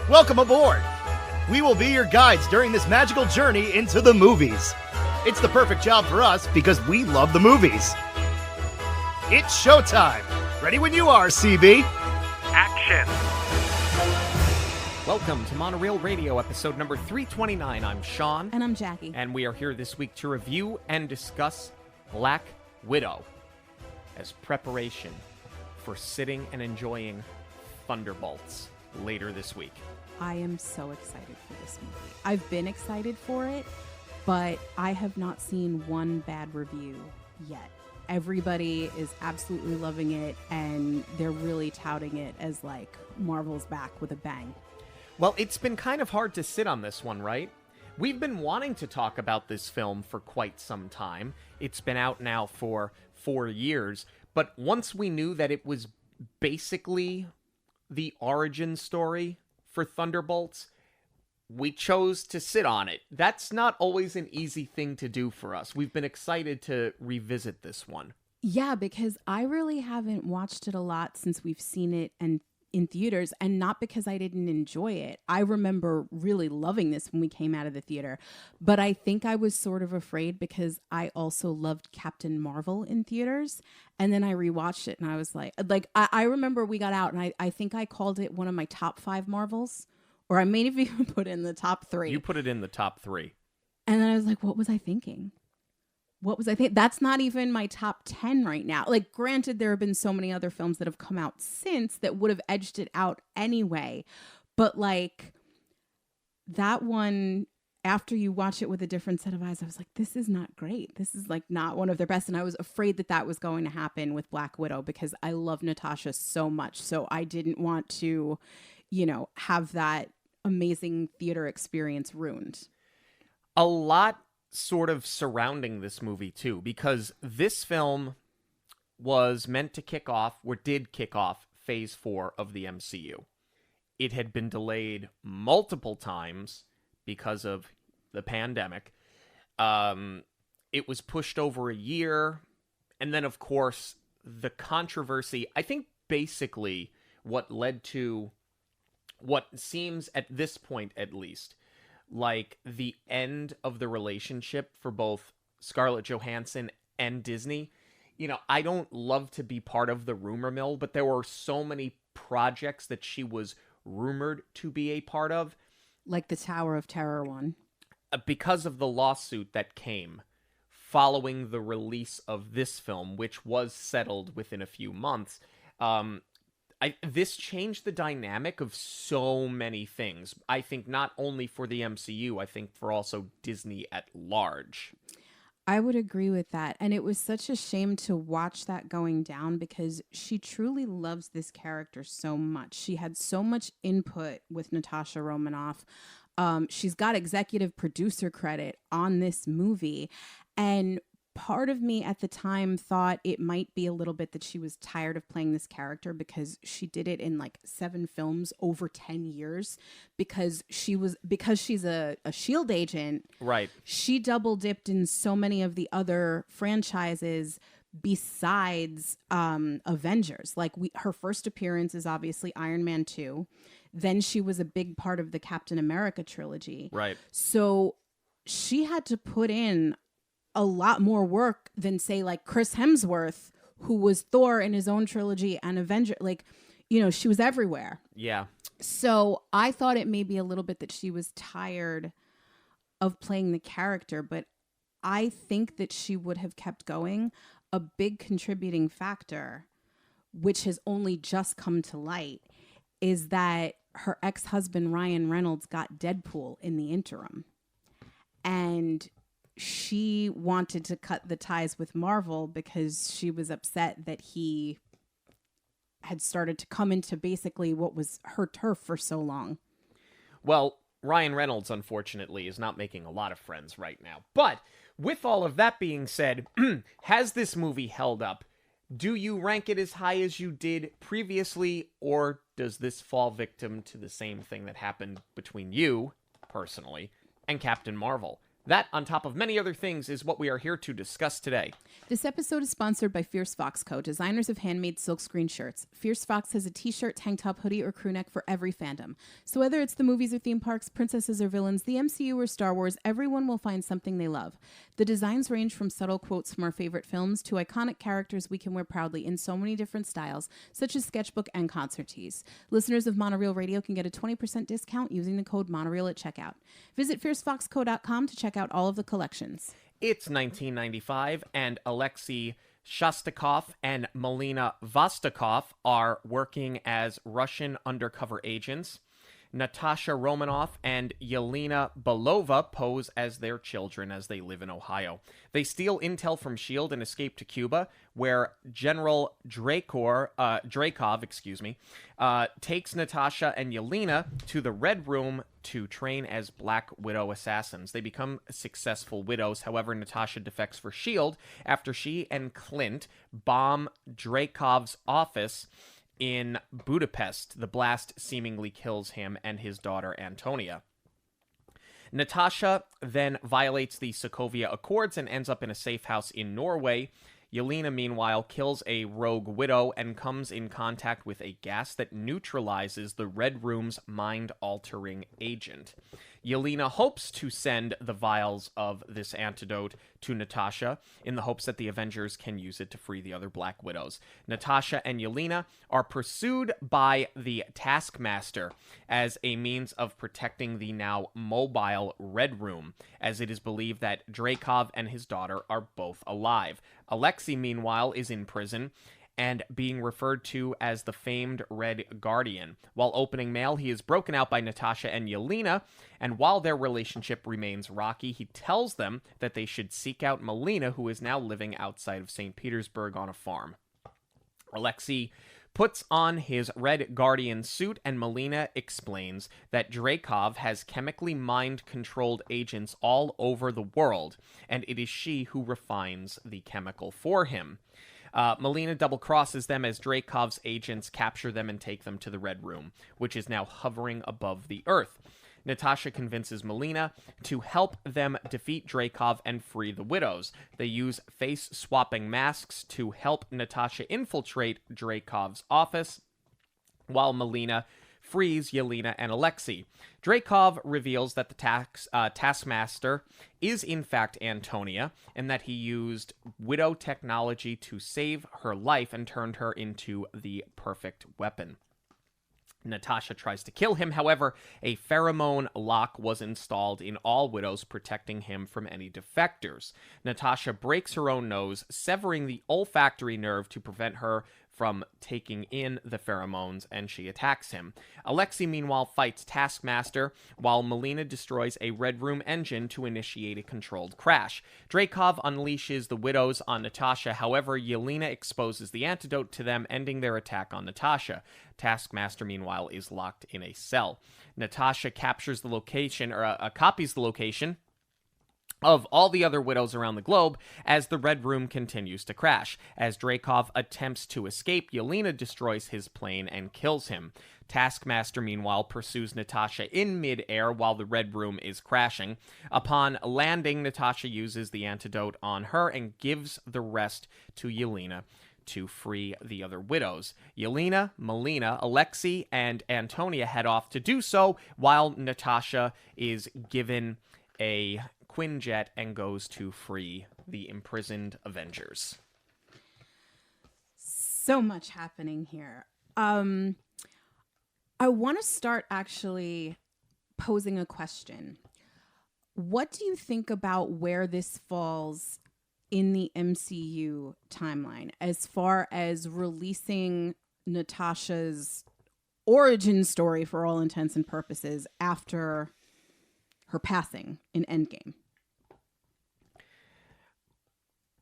Welcome aboard! We will be your guides during this magical journey into the movies. It's the perfect job for us because we love the movies. It's showtime! Ready when you are, CB! Action! Welcome to Monoreel Radio, episode number 329. I'm Sean. And I'm Jackie. And we are here this week to review and discuss Black Widow as preparation for sitting and enjoying Thunderbolts later this week. I am so excited for this movie. I've been excited for it, but I have not seen one bad review yet. Everybody is absolutely loving it, and they're really touting it as like Marvel's back with a bang. Well, it's been kind of hard to sit on this one, right? We've been wanting to talk about this film for quite some time. It's been out now for 4 years, but once we knew that it was basically the origin story for Thunderbolts, we chose to sit on it. That's not always an easy thing to do for us. We've been excited to revisit this one. Yeah, because I really haven't watched it a lot since we've seen it and in theaters, and not because I didn't enjoy it. I remember really loving this when we came out of the theater, but I think I was sort of afraid because I also loved Captain Marvel in theaters, and then I rewatched it and I was like I remember we got out and I think I called it one of my top 5 Marvels, or I may have even put it in the top 3. You put it in the top 3. And then I was like, what was I thinking? That's not even my top 10 right now. Like, granted, there have been so many other films that have come out since that would have edged it out anyway. But like that one, after you watch it with a different set of eyes, I was like, this is not great. This is like not one of their best. And I was afraid that that was going to happen with Black Widow because I love Natasha so much. So I didn't want to, have that amazing theater experience ruined. A lot sort of surrounding this movie too, because this film was meant to did kick off phase 4 of the MCU. It had been delayed multiple times because of the pandemic. It was pushed over a year, and then of course the controversy, I think basically what led to what seems at this point at least like the end of the relationship for both Scarlett Johansson and Disney. I don't love to be part of the rumor mill, but there were so many projects that she was rumored to be a part of. Like the Tower of Terror one. Because of the lawsuit that came following the release of this film, which was settled within a few months, this changed the dynamic of so many things. I think not only for the MCU, I think for also Disney at large. I would agree with that. And it was such a shame to watch that going down because she truly loves this character so much. She had so much input with Natasha Romanoff. She's got executive producer credit on this movie. And part of me at the time thought it might be a little bit that she was tired of playing this character because she did it in like 7 films over 10 years because she's a SHIELD agent. Right. She double dipped in so many of the other franchises besides Avengers. Like her first appearance is obviously Iron Man 2. Then she was a big part of the Captain America trilogy. Right. So she had to put in a lot more work than say like Chris Hemsworth, who was Thor in his own trilogy and Avenger. Like, she was everywhere. Yeah. So I thought it may be a little bit that she was tired of playing the character, but I think that she would have kept going. A big contributing factor, which has only just come to light, is that her ex-husband Ryan Reynolds got Deadpool in the interim. And she wanted to cut the ties with Marvel because she was upset that he had started to come into basically what was her turf for so long. Well, Ryan Reynolds, unfortunately, is not making a lot of friends right now. But with all of that being said, has this movie held up? Do you rank it as high as you did previously, or does this fall victim to the same thing that happened between you, personally, and Captain Marvel? That, on top of many other things, is what we are here to discuss today. This episode is sponsored by Fierce Fox Co., designers of handmade silkscreen shirts. Fierce Fox has a t-shirt, tank top, hoodie, or crew neck for every fandom. So whether it's the movies or theme parks, princesses or villains, the MCU or Star Wars, everyone will find something they love. The designs range from subtle quotes from our favorite films to iconic characters we can wear proudly in so many different styles, such as sketchbook and concert tees. Listeners of Monoreel Radio can get a 20% discount using the code Monoreel at checkout. Visit fiercefoxco.com to check out all of the collections. It's 1995, and Alexei Shostakov and Melina Vostokov are working as Russian undercover agents. Natasha Romanoff and Yelena Belova pose as their children as they live in Ohio. They steal intel from S.H.I.E.L.D. and escape to Cuba, where General Drakov, takes Natasha and Yelena to the Red Room to train as Black Widow assassins. They become successful widows. However, Natasha defects for S.H.I.E.L.D. after she and Clint bomb Drakov's office in Budapest. The blast seemingly kills him and his daughter Antonia. Natasha then violates the Sokovia Accords and ends up in a safe house in Norway. Yelena, meanwhile, kills a rogue widow and comes in contact with a gas that neutralizes the Red Room's mind-altering agent. Yelena hopes to send the vials of this antidote to Natasha in the hopes that the Avengers can use it to free the other Black Widows. Natasha and Yelena are pursued by the Taskmaster as a means of protecting the now mobile Red Room, as it is believed that Drakov and his daughter are both alive. Alexei, meanwhile, is in prison and being referred to as the famed Red Guardian. While opening mail, he is broken out by Natasha and Yelena, and while their relationship remains rocky, he tells them that they should seek out Melina, who is now living outside of St. Petersburg on a farm. Alexei puts on his Red Guardian suit, and Melina explains that Drakov has chemically mind-controlled agents all over the world, and it is she who refines the chemical for him. Melina double-crosses them as Drakov's agents capture them and take them to the Red Room, which is now hovering above the Earth. Natasha convinces Melina to help them defeat Drakov and free the widows. They use face-swapping masks to help Natasha infiltrate Drakov's office, while Melina frees Yelena and Alexei. Drakov reveals that the Taskmaster is in fact Antonia, and that he used widow technology to save her life and turned her into the perfect weapon. Natasha tries to kill him. However, a pheromone lock was installed in all widows, protecting him from any defectors. Natasha breaks her own nose, severing the olfactory nerve to prevent her from taking in the pheromones, and she attacks him. Alexei, meanwhile, fights Taskmaster, while Melina destroys a Red Room engine to initiate a controlled crash. Drakov unleashes the widows on Natasha. However, Yelena exposes the antidote to them, ending their attack on Natasha. Taskmaster, meanwhile, is locked in a cell. Natasha captures the location, or copies the location of all the other widows around the globe as the Red Room continues to crash. As Drakov attempts to escape, Yelena destroys his plane and kills him. Taskmaster, meanwhile, pursues Natasha in mid-air while the Red Room is crashing. Upon landing, Natasha uses the antidote on her and gives the rest to Yelena to free the other widows. Yelena, Melina, Alexei, and Antonia head off to do so, while Natasha is given a Quinjet and goes to free the imprisoned Avengers. So much happening here. I want to start actually posing a question. What do you think about where this falls in the MCU timeline as far as releasing Natasha's origin story for all intents and purposes after her passing in Endgame?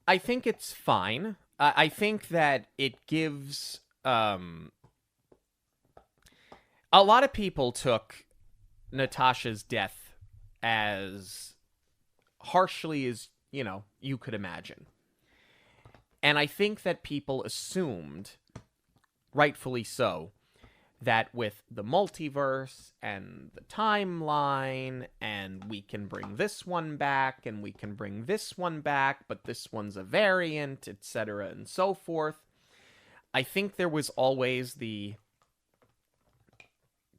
I think it's fine. I think that it gives... a lot of people took Natasha's death as harshly as, you could imagine. And I think that people assumed, rightfully so, that with the multiverse and the timeline, and we can bring this one back, and we can bring this one back, but this one's a variant, etc., and so forth. I think there was always the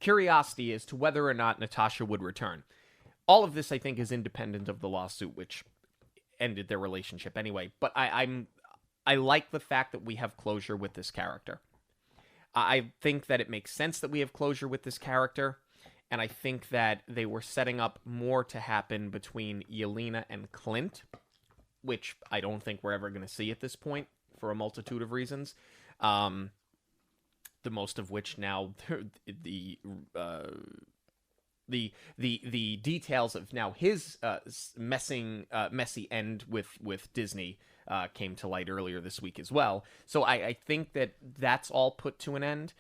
curiosity as to whether or not Natasha would return. All of this, I think, is independent of the lawsuit, which ended their relationship anyway. But I like the fact that we have closure with this character. I think that it makes sense that we have closure with this character, and I think that they were setting up more to happen between Yelena and Clint, which I don't think we're ever going to see at this point for a multitude of reasons. The most of which now the details of now his messy end with Disney came to light earlier this week as well. So I think that that's all put to an end.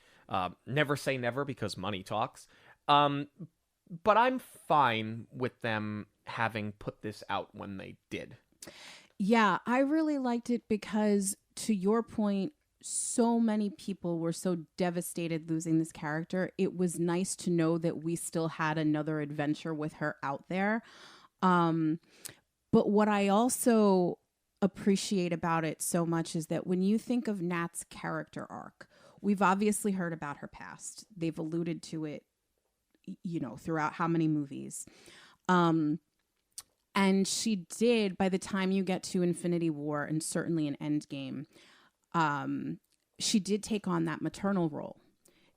Never say never, because money talks. But I'm fine with them having put this out when they did. Yeah, I really liked it because, to your point, so many people were so devastated losing this character. It was nice to know that we still had another adventure with her out there. But what I also appreciate about it so much is that when you think of Nat's character arc, we've obviously heard about her past. They've alluded to it, throughout how many movies. And she did, by the time you get to Infinity War and certainly in Endgame, she did take on that maternal role,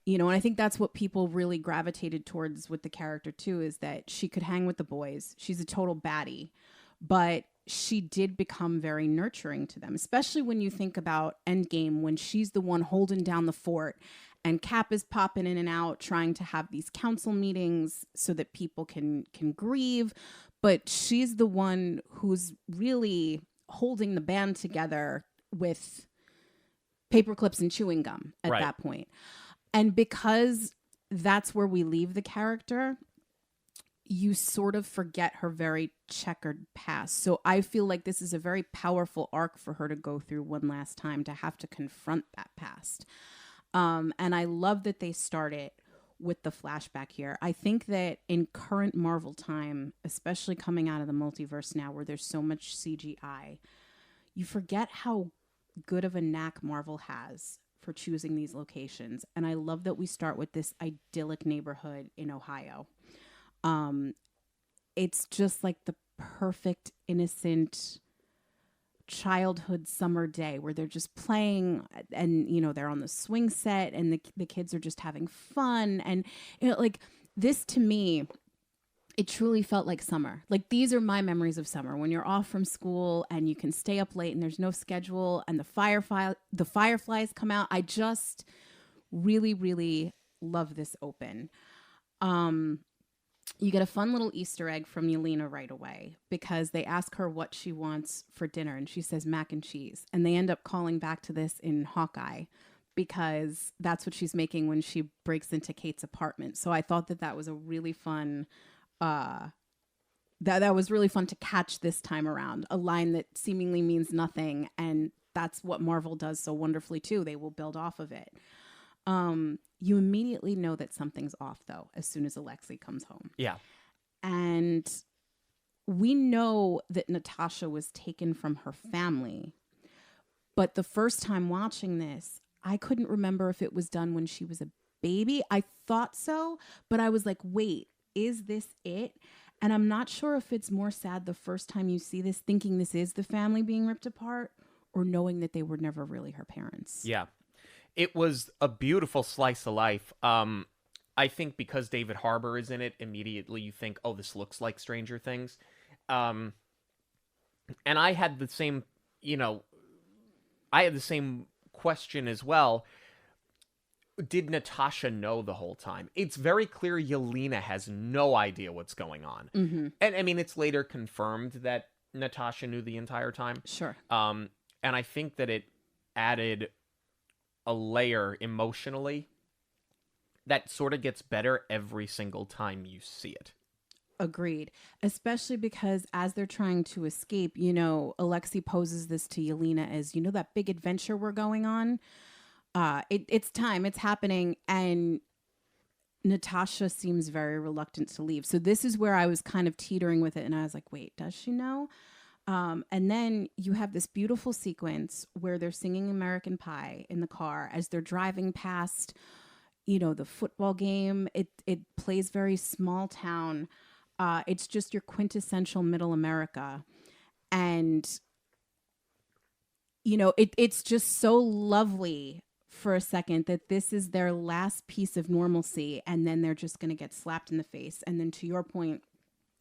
and I think that's what people really gravitated towards with the character too, is that she could hang with the boys. She's a total baddie, but she did become very nurturing to them, especially when you think about Endgame, when she's the one holding down the fort and Cap is popping in and out trying to have these council meetings so that people can grieve. But she's the one who's really holding the band together with paper clips and chewing gum at that point. And because that's where we leave the character, you sort of forget her very checkered past. So I feel like this is a very powerful arc for her to go through one last time, to have to confront that past. And I love that they started with the flashback here. I think that in current Marvel time, especially coming out of the multiverse now where there's so much CGI, you forget how good of a knack Marvel has for choosing these locations. And I love that we start with this idyllic neighborhood in Ohio. It's just like the perfect, innocent childhood summer day where they're just playing and, they're on the swing set and the kids are just having fun. And, like this to me, it truly felt like summer. Like these are my memories of summer, when you're off from school and you can stay up late and there's no schedule and the fireflies come out. I just really, really love this open. You get a fun little Easter egg from Yelena right away, because they ask her what she wants for dinner and she says mac and cheese. And they end up calling back to this in Hawkeye, because that's what she's making when she breaks into Kate's apartment. So I thought that was a really fun that was really fun to catch this time around, a line that seemingly means nothing, and that's what Marvel does so wonderfully too. They will build off of it. You immediately know that something's off though as soon as Alexei comes home. Yeah. And we know that Natasha was taken from her family, but the first time watching this, I couldn't remember if it was done when she was a baby. I thought so, but I was like, wait, is this it? And I'm not sure if it's more sad the first time you see this, thinking this is the family being ripped apart, or knowing that they were never really her parents. Yeah. It was a beautiful slice of life. I think because David Harbour is in it, immediately you think, oh, this looks like Stranger Things. And I had the same, question as well. Did Natasha know the whole time? It's very clear Yelena has no idea what's going on. Mm-hmm. And I mean, it's later confirmed that Natasha knew the entire time. Sure. And I think that it added a layer emotionally that sort of gets better every single time you see it. Agreed. Especially because as they're trying to escape, Alexei poses this to Yelena as, that big adventure we're going on. It's time, it's happening. And Natasha seems very reluctant to leave. So this is where I was kind of teetering with it. And I was like, wait, does she know? And then you have this beautiful sequence where they're singing American Pie in the car as they're driving past, the football game. It plays very small town. It's just your quintessential middle America. And, it's just so lovely for a second that this is their last piece of normalcy, and then they're just going to get slapped in the face. And then to your point,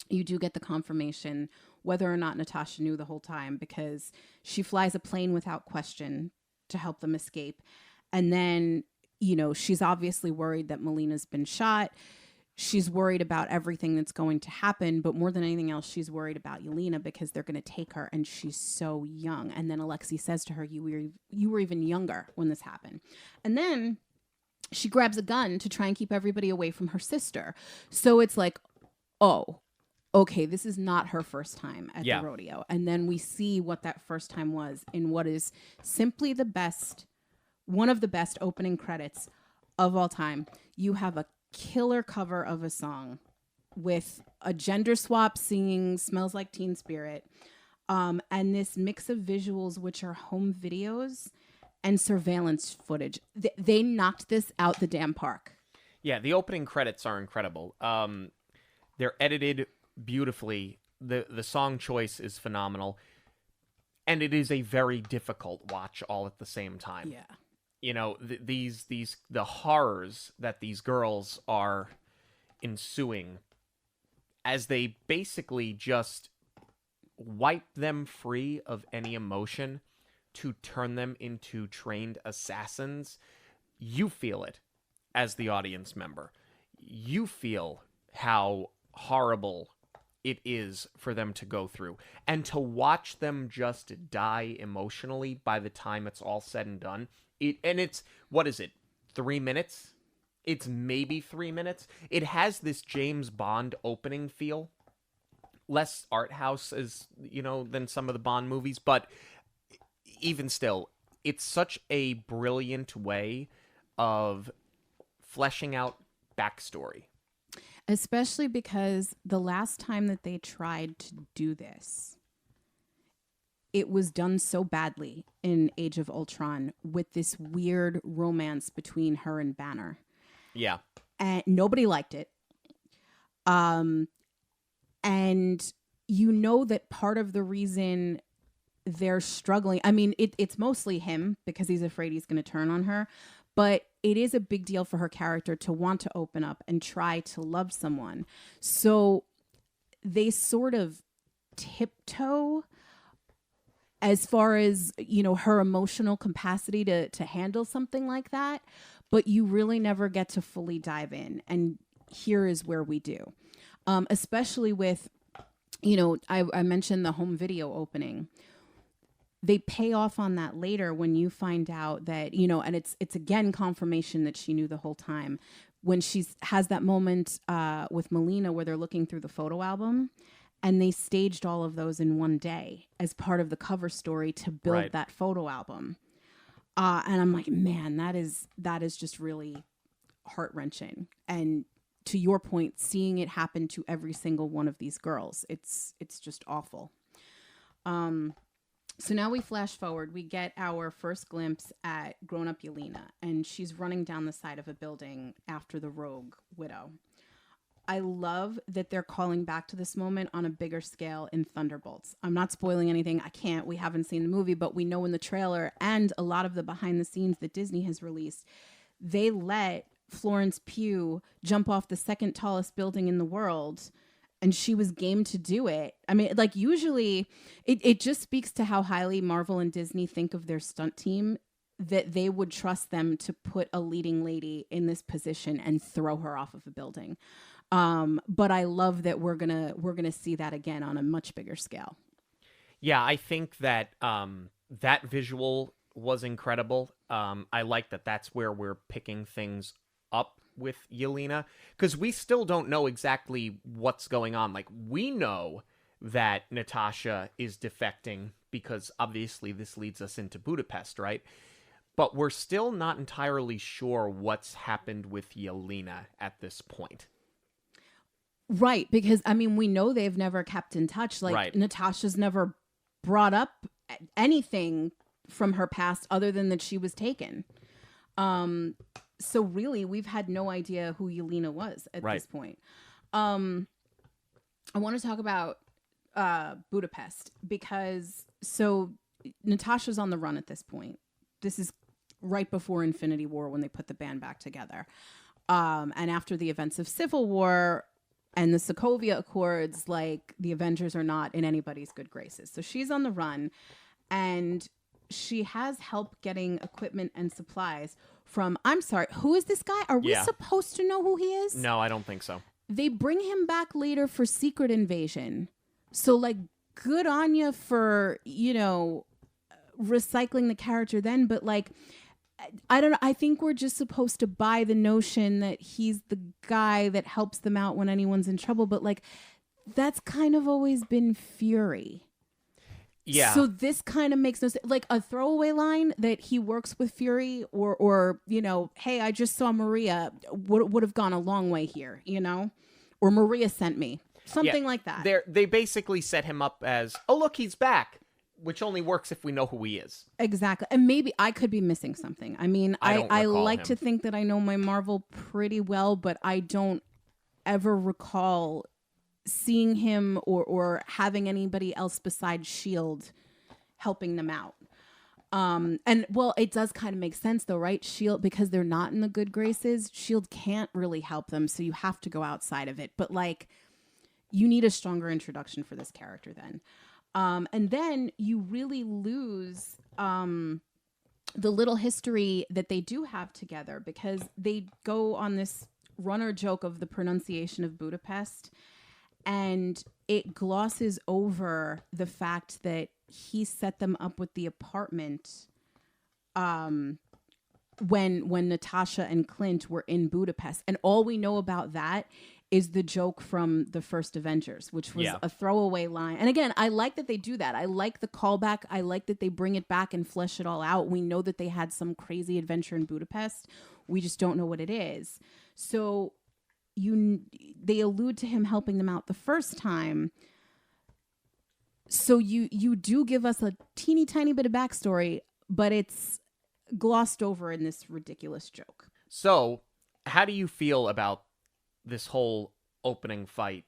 you do get the confirmation whether or not Natasha knew the whole time, because she flies a plane without question to help them escape. And then, she's obviously worried that Melina's been shot. She's worried about everything that's going to happen, but more than anything else, she's worried about Yelena because they're going to take her, and she's so young. And then Alexei says to her, you were even younger when this happened. And then she grabs a gun to try and keep everybody away from her sister. So it's like, oh, okay, this is not her first time at the rodeo. And then we see what that first time was in what is simply one of the best opening credits of all time. You have a killer cover of a song with a gender swap singing Smells Like Teen Spirit, and this mix of visuals, which are home videos and surveillance footage. They knocked this out the damn park. Yeah, the opening credits are incredible. They're edited beautifully. The song choice is phenomenal, and it is a very difficult watch all at the same time. Yeah. The horrors that these girls are ensuing as they basically just wipe them free of any emotion to turn them into trained assassins. You feel it as the audience member. You feel how horrible it is for them to go through, and to watch them just die emotionally by the time it's all said and done. It's, what is it, 3 minutes? It's maybe 3 minutes. It has this James Bond opening feel. Less art house than some of the Bond movies, but even still, it's such a brilliant way of fleshing out backstory. Especially because the last time that they tried to do this, it was done so badly in Age of Ultron with this weird romance between her and Banner. Yeah. And nobody liked it. And that part of the reason they're struggling, I mean, it's mostly him because he's afraid he's going to turn on her. But it is a big deal for her character to want to open up and try to love someone. So they sort of tiptoe as far as, her emotional capacity to handle something like that. But you really never get to fully dive in. And here is where we do. Especially with, I mentioned the home video opening. They pay off on that later when you find out that, and it's again confirmation that she knew the whole time. When she has that moment with Melina where they're looking through the photo album, and they staged all of those in one day as part of the cover story to build that photo album. And I'm like, man, that is just really heart-wrenching. And to your point, seeing it happen to every single one of these girls, it's just awful. So now we flash forward. We get our first glimpse at grown-up Yelena, and she's running down the side of a building after the rogue widow. I love that they're calling back to this moment on a bigger scale in Thunderbolts. I'm not spoiling anything. I can't. We haven't seen the movie, but we know in the trailer and a lot of the behind the scenes that Disney has released, they let Florence Pugh jump off the second tallest building in the world, and she was game to do it. I mean, like, usually it just speaks to how highly Marvel and Disney think of their stunt team, that they would trust them to put a leading lady in this position and throw her off of a building. But I love that we're gonna see that again on a much bigger scale. Yeah, I think that that visual was incredible. I like that that's where we're picking things up with Yelena, because we still don't know exactly what's going on. Like, we know that Natasha is defecting because obviously this leads us into Budapest, right? but we're still not entirely sure what's happened with Yelena at this point. Right, because, I mean, we know they've never kept in touch. Like, Right. Natasha's never brought up anything from her past other than that she was taken. So really, we've had no idea who Yelena was at this point. I want to talk about Budapest because, so Natasha's on the run at this point. This is right before Infinity War when they put the band back together. And after the events of Civil War and the Sokovia Accords, like, the Avengers are not in anybody's good graces. So she's on the run, and she has help getting equipment and supplies from, I'm sorry, who is this guy? Are we supposed to know who he is? No, I don't think so. They bring him back later for Secret Invasion. So, like, good on you for, you know, recycling the character then. But, like, I don't know. I think we're just supposed to buy the notion that he's the guy that helps them out when anyone's in trouble. But, like, that's kind of always been Fury. Yeah. So this kind of makes no sense. Like, a throwaway line that he works with Fury or you know, hey, I just saw Maria would have gone a long way here, you know? Or Maria sent me. Something like that. They basically set him up as, oh, look, he's back, which only works if we know who he is. Exactly. And maybe I could be missing something. I mean, I like to think that I know my Marvel pretty well, but I don't ever recall seeing him or having anybody else besides S.H.I.E.L.D. helping them out. And well, it does kind of make sense though, right? S.H.I.E.L.D., because they're not in the good graces, S.H.I.E.L.D. can't really help them, so you have to go outside of it. But, like, you need a stronger introduction for this character then. And then you really lose the little history that they do have together, because they go on this runner joke of the pronunciation of Budapest, and it glosses over the fact that he set them up with the apartment when Natasha and Clint were in Budapest. And all we know about that is the joke from the first Avengers, which was a throwaway line. And again, I like that they do that. I like the callback. I like that they bring it back and flesh it all out. We know that they had some crazy adventure in Budapest. We just don't know what it is. So they allude to him helping them out the first time. So you do give us a teeny tiny bit of backstory, but it's glossed over in this ridiculous joke. So, how do you feel about this whole opening fight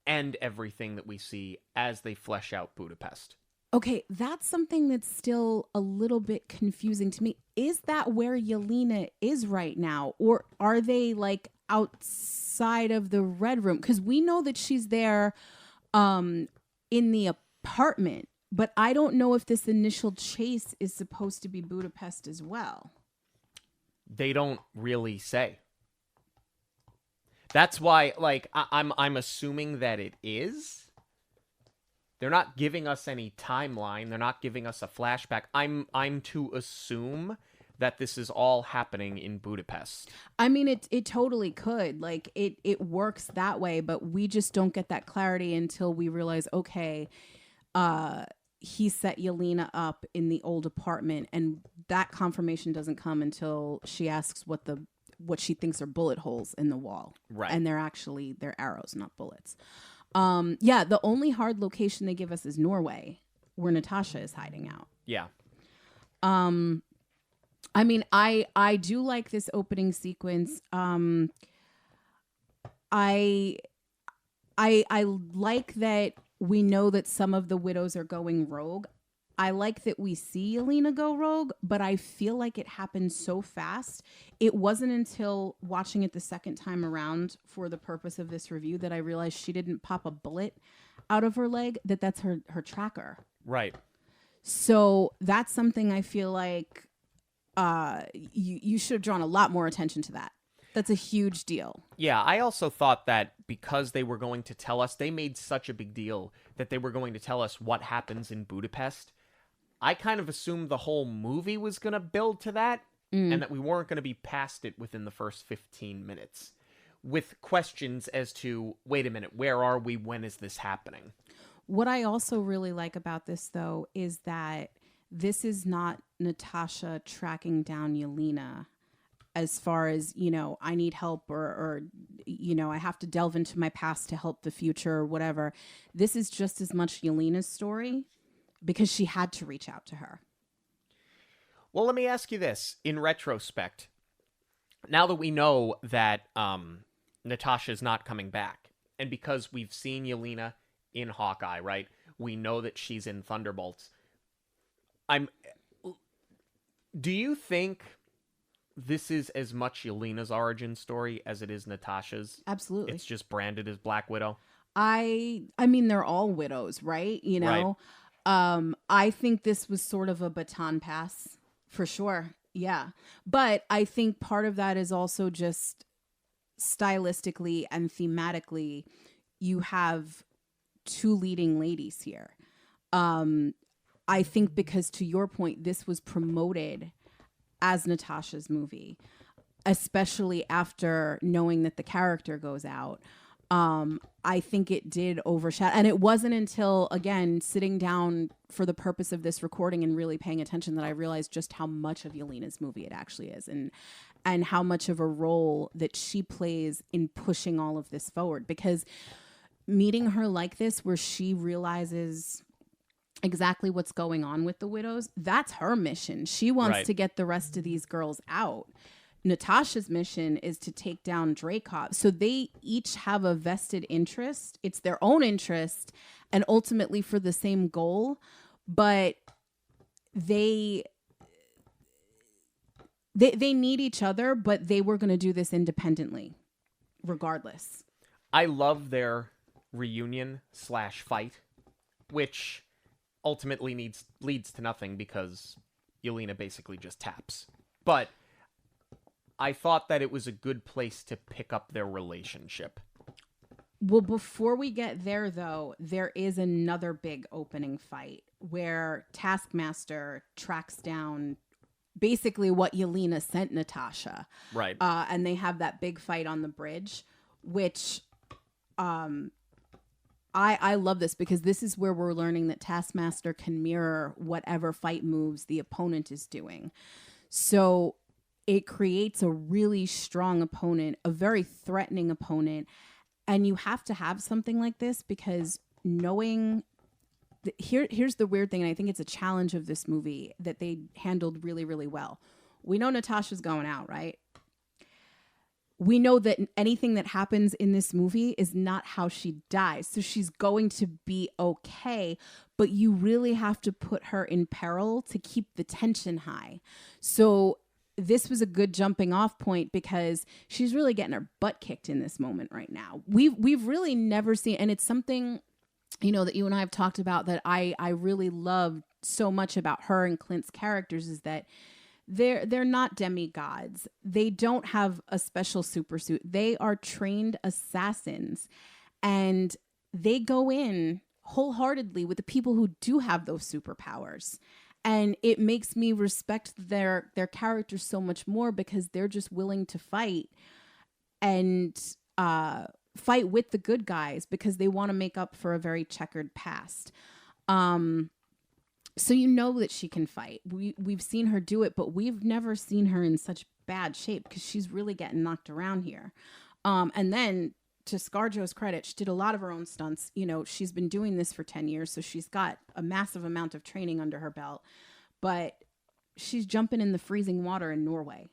and everything that we see as they flesh out Budapest? Okay, that's something that's still a little bit confusing to me. Is that where Yelena is right now? Or are they, like, outside of the Red Room? Because we know that she's there in the apartment, but I don't know if this initial chase is supposed to be Budapest as well. They don't really say. That's why, like, I'm assuming that it is. They're not giving us any timeline. They're not giving us a flashback. I'm to assume that this is all happening in Budapest. I mean, it totally could. Like, it works that way, but we just don't get that clarity until we realize, okay, he set Yelena up in the old apartment, and that confirmation doesn't come until she asks what she thinks are bullet holes in the wall. Right. And they're arrows, not bullets. The only hard location they give us is Norway, where Natasha is hiding out. Yeah. I mean, I do like this opening sequence. I like that we know that some of the widows are going rogue. I like that we see Yelena go rogue, but I feel like it happened so fast. It wasn't until watching it the second time around for the purpose of this review that I realized she didn't pop a bullet out of her leg, that's her tracker. Right. So that's something I feel like you should have drawn a lot more attention to that. That's a huge deal. Yeah, I also thought that because they were going to tell us, they made such a big deal that they were going to tell us what happens in Budapest. I kind of assumed the whole movie was going to build to that, and that we weren't going to be past it within the first 15 minutes. With questions as to, wait a minute, where are we? When is this happening? What I also really like about this, though, is that this is not Natasha tracking down Yelena as far as, I need help or I have to delve into my past to help the future or whatever. This is just as much Yelena's story because she had to reach out to her. Well, let me ask you this. In retrospect, now that we know that Natasha's not coming back, and because we've seen Yelena in Hawkeye, right? We know that she's in Thunderbolts. Do you think this is as much Yelena's origin story as it is Natasha's? Absolutely. It's just branded as Black Widow? I mean, they're all widows, right? Right. I think this was sort of a baton pass for sure. Yeah. But I think part of that is also just stylistically and thematically, you have two leading ladies here. I think because, to your point, this was promoted as Natasha's movie, especially after knowing that the character goes out. I think it did overshadow. And it wasn't until, again, sitting down for the purpose of this recording and really paying attention that I realized just how much of Yelena's movie it actually is, and how much of a role that she plays in pushing all of this forward. Because meeting her like this, where she realizes exactly what's going on with the widows, that's her mission. She wants to get the rest of these girls out. Natasha's mission is to take down Dreykov. So they each have a vested interest. It's their own interest and ultimately for the same goal, but they need each other, but they were going to do this independently regardless. I love their reunion/fight, which ultimately leads to nothing because Yelena basically just taps. But I thought that it was a good place to pick up their relationship. Well, before we get there, though, there is another big opening fight where Taskmaster tracks down basically what Yelena sent Natasha. Right. And they have that big fight on the bridge, which I love this because this is where we're learning that Taskmaster can mirror whatever fight moves the opponent is doing. So it creates a really strong opponent, a very threatening opponent. And you have to have something like this because knowing here's the weird thing. And I think it's a challenge of this movie that they handled really, really well. We know Natasha's going out, right? We know that anything that happens in this movie is not how she dies. So she's going to be okay, but you really have to put her in peril to keep the tension high. So this was a good jumping off point because she's really getting her butt kicked in this moment right now. We've really never seen, and it's something, that you and I have talked about that I really love so much about her and Clint's characters is that they're not demigods. They don't have a special super suit. They are trained assassins, and they go in wholeheartedly with the people who do have those superpowers. And it makes me respect their characters so much more because they're just willing to fight and fight with the good guys because they want to make up for a very checkered past. So that she can fight. We've seen her do it, but we've never seen her in such bad shape because she's really getting knocked around here. And then to ScarJo's credit, she did a lot of her own stunts. She's been doing this for 10 years, so she's got a massive amount of training under her belt. But she's jumping in the freezing water in Norway.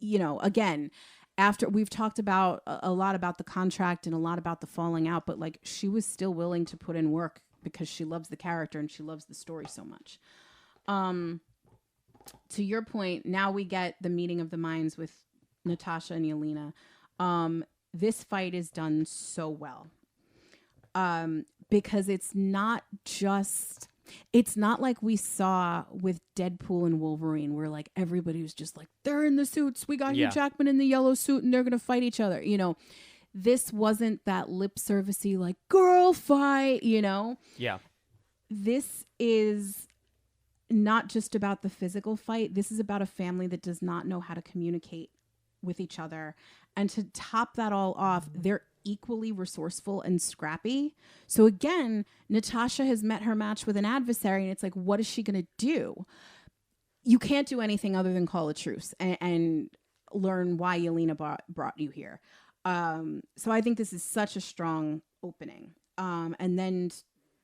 Again, after we've talked about a lot about the contract and a lot about the falling out, but like she was still willing to put in work because she loves the character and she loves the story so much. To your point, now we get the meeting of the minds with Natasha and Yelena. This fight is done so well because it's not like we saw with Deadpool and Wolverine where like everybody was just like, they're in the suits. We got Hugh Jackman in the yellow suit and they're going to fight each other. This wasn't that lip servicey like girl fight, Yeah. This is not just about the physical fight. This is about a family that does not know how to communicate with each other. And to top that all off, they're equally resourceful and scrappy. So again, Natasha has met her match with an adversary, and it's like, what is she going to do? You can't do anything other than call a truce and learn why Yelena brought you here. So I think this is such a strong opening. And then,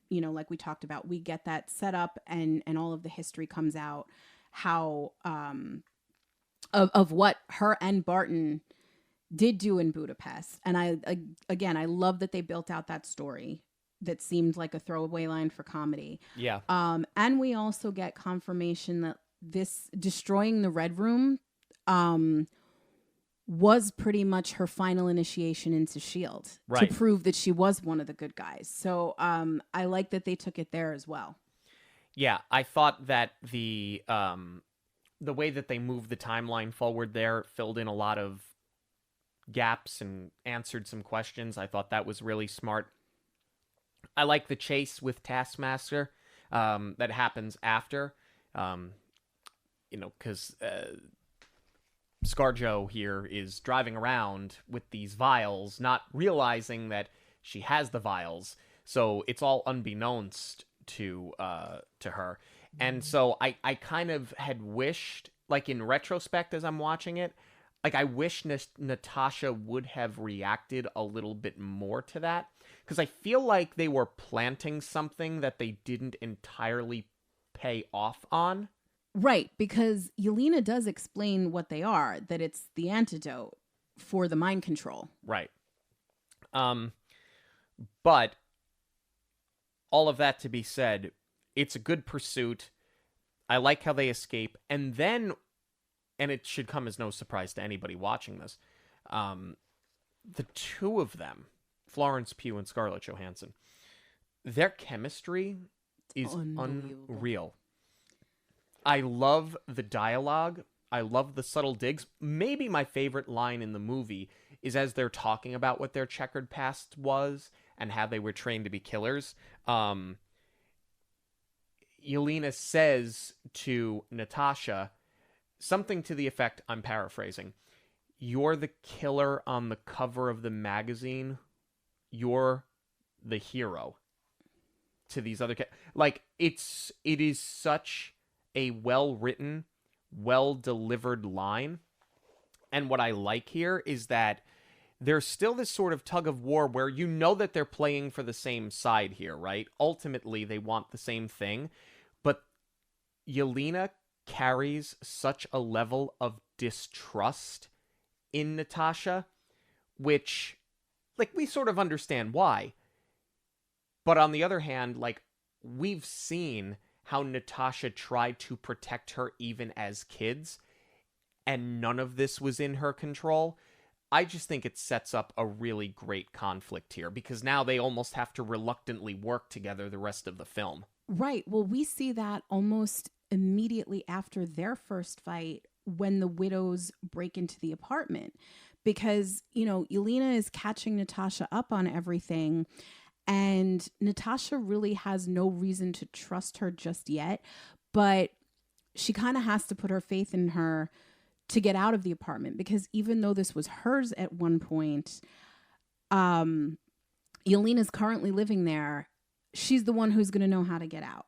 you know, like we talked about, we get that set up and all of the history comes out, how of what her and Barton did do in Budapest. And I love that they built out that story that seemed like a throwaway line for comedy. Yeah. And we also get confirmation that this destroying the Red Room was pretty much her final initiation into S.H.I.E.L.D. Right. To prove that she was one of the good guys. So I like that they took it there as well. Yeah, I thought that the way that they moved the timeline forward there filled in a lot of gaps and answered some questions. I thought that was really smart. I like the chase with Taskmaster that happens after, you know, because ScarJo here is driving around with these vials, not realizing that she has the vials. So it's all unbeknownst to her. And so I kind of had wished, like in retrospect as I'm watching it, like I wish Natasha would have reacted a little bit more to that. Because I feel like they were planting something that they didn't entirely pay off on. Right, because Yelena does explain what they are, that it's the antidote for the mind control. Right. But all of that to be said, it's a good pursuit. I like how they escape. And then, and it should come as no surprise to anybody watching this, the two of them, Florence Pugh and Scarlett Johansson, their chemistry is unreal. I love the dialogue. I love the subtle digs. Maybe my favorite line in the movie is as they're talking about what their checkered past was and how they were trained to be killers. Yelena says to Natasha something to the effect, I'm paraphrasing, "You're the killer on the cover of the magazine. You're the hero." To these other like it is such a well-written, well-delivered line. And what I like here is that there's still this sort of tug of war where you know that they're playing for the same side here, right? Ultimately, they want the same thing. But Yelena carries such a level of distrust in Natasha, which, like, we sort of understand why. But on the other hand, like, we've seen how Natasha tried to protect her even as kids, and none of this was in her control. I just think it sets up a really great conflict here, because now they almost have to reluctantly work together the rest of the film. Right. Well, we see that almost immediately after their first fight when the widows break into the apartment, because, you know, Yelena is catching Natasha up on everything. And Natasha really has no reason to trust her just yet, but she kind of has to put her faith in her to get out of the apartment, because even though this was hers at one point, Yelena's currently living there. She's the one who's going to know how to get out.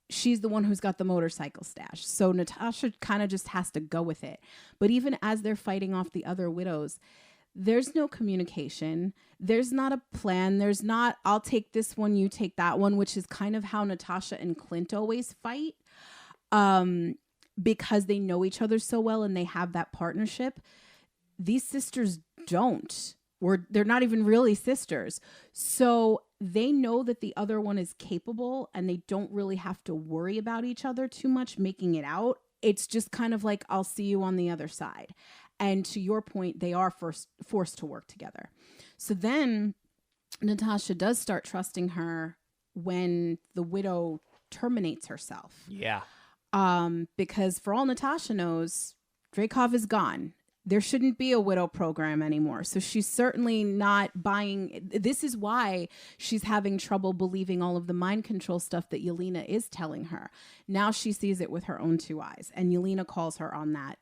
She's the one who's got the motorcycle stash. So Natasha kind of just has to go with it. But even as they're fighting off the other widows, there's no communication. There's not a plan. There's not, I'll take this one, you take that one, which is kind of how Natasha and Clint always fight, because they know each other so well and they have that partnership. These sisters don't, or they're not even really sisters. So they know that the other one is capable and they don't really have to worry about each other too much making it out. It's just kind of like, I'll see you on the other side. And to your point, they are forced to work together. So then Natasha does start trusting her when the widow terminates herself. Yeah. Because for all Natasha knows, Dreykov is gone. There shouldn't be a widow program anymore. So she's certainly not buying. This is why she's having trouble believing all of the mind control stuff that Yelena is telling her. Now she sees it with her own two eyes. And Yelena calls her on that.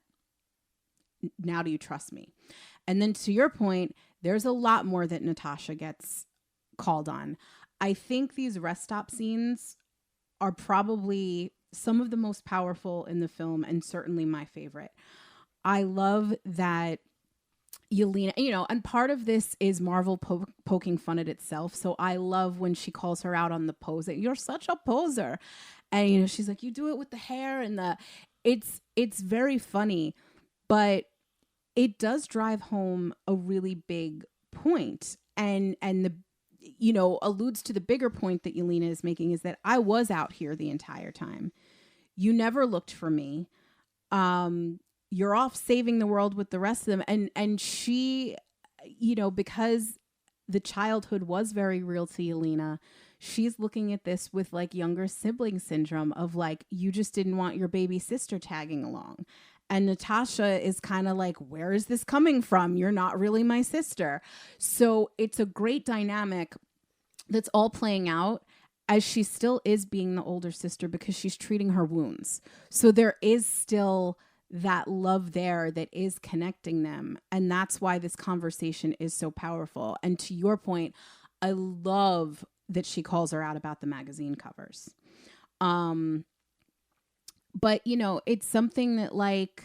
Now do you trust me? And then to your point, There's a lot more that Natasha gets called on. I think these rest stop scenes are probably some of the most powerful in the film, and certainly my favorite. I love that Yelena, and part of this is Marvel poking fun at itself. So I love when she calls her out on the pose. You're such a poser. And, she's like, you do it with the hair and it's very funny, but it does drive home a really big point, and the alludes to the bigger point that Yelena is making, is that I was out here the entire time. You never looked for me. You're off saving the world with the rest of them. And she, because the childhood was very real to Yelena, she's looking at this with like younger sibling syndrome of like, you just didn't want your baby sister tagging along. And Natasha is kind of like, where is this coming from? You're not really my sister. So it's a great dynamic that's all playing out as she still is being the older sister because she's treating her wounds. So there is still that love there that is connecting them. And that's why this conversation is so powerful. And to your point, I love that she calls her out about the magazine covers. But, it's something that like,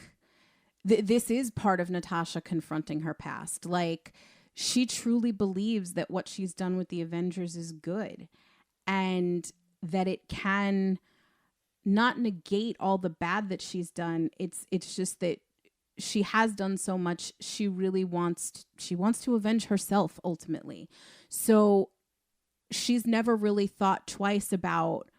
this is part of Natasha confronting her past. Like, she truly believes that what she's done with the Avengers is good, and that it can not negate all the bad that she's done. It's just that she has done so much. She really wants to avenge herself ultimately. So she's never really thought twice about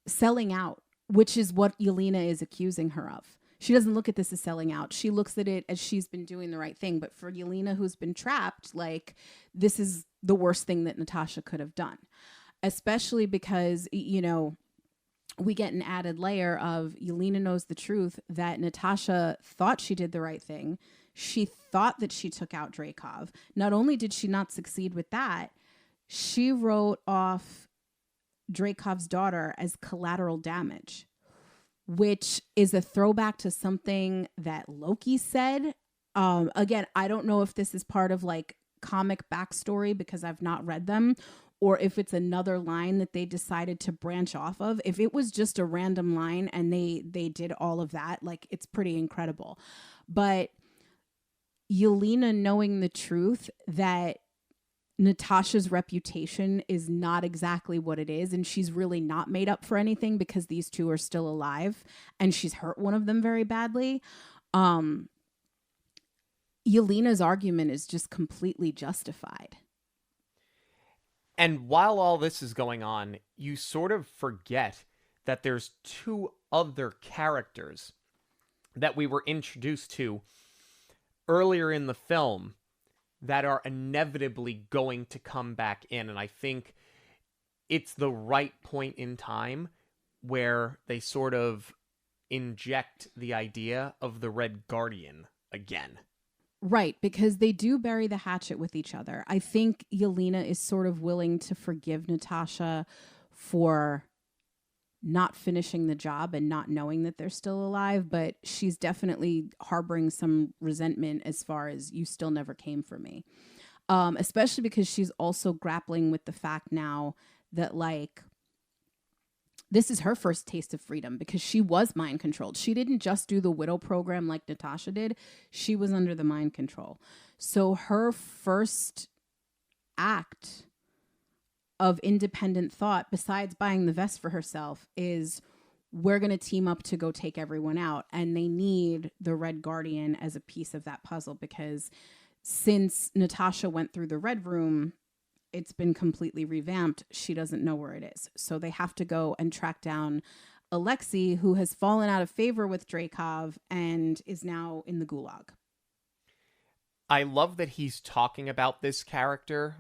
selling out, which is what Yelena is accusing her of. She doesn't look at this as selling out. She looks at it as she's been doing the right thing. But for Yelena, who's been trapped, like, this is the worst thing that Natasha could have done. Especially because, we get an added layer of Yelena knows the truth that Natasha thought she did the right thing. She thought that she took out Dreykov. Not only did she not succeed with that, she wrote off Dreykov's daughter as collateral damage, which is a throwback to something that Loki said. Again, I don't know if this is part of like comic backstory because I've not read them, or if it's another line that they decided to branch off of. If it was just a random line and they did all of that, like, it's pretty incredible. But Yelena knowing the truth that Natasha's reputation is not exactly what it is, and she's really not made up for anything because these two are still alive and she's hurt one of them very badly. Yelena's argument is just completely justified. And while all this is going on, you sort of forget that there's two other characters that we were introduced to earlier in the film that are inevitably going to come back in. And I think it's the right point in time where they sort of inject the idea of the Red Guardian again. Right, because they do bury the hatchet with each other. I think Yelena is sort of willing to forgive Natasha for not finishing the job and not knowing that they're still alive, but she's definitely harboring some resentment as far as you still never came for me. Especially because she's also grappling with the fact now that, like, this is her first taste of freedom because she was mind controlled. She didn't just do the Widow program like Natasha did. She was under the mind control. So her first act of independent thought, besides buying the vest for herself, is we're going to team up to go take everyone out. And they need the Red Guardian as a piece of that puzzle because since Natasha went through the Red Room, it's been completely revamped. She doesn't know where it is. So they have to go and track down Alexei, who has fallen out of favor with Dreykov and is now in the gulag. I love that he's talking about this character,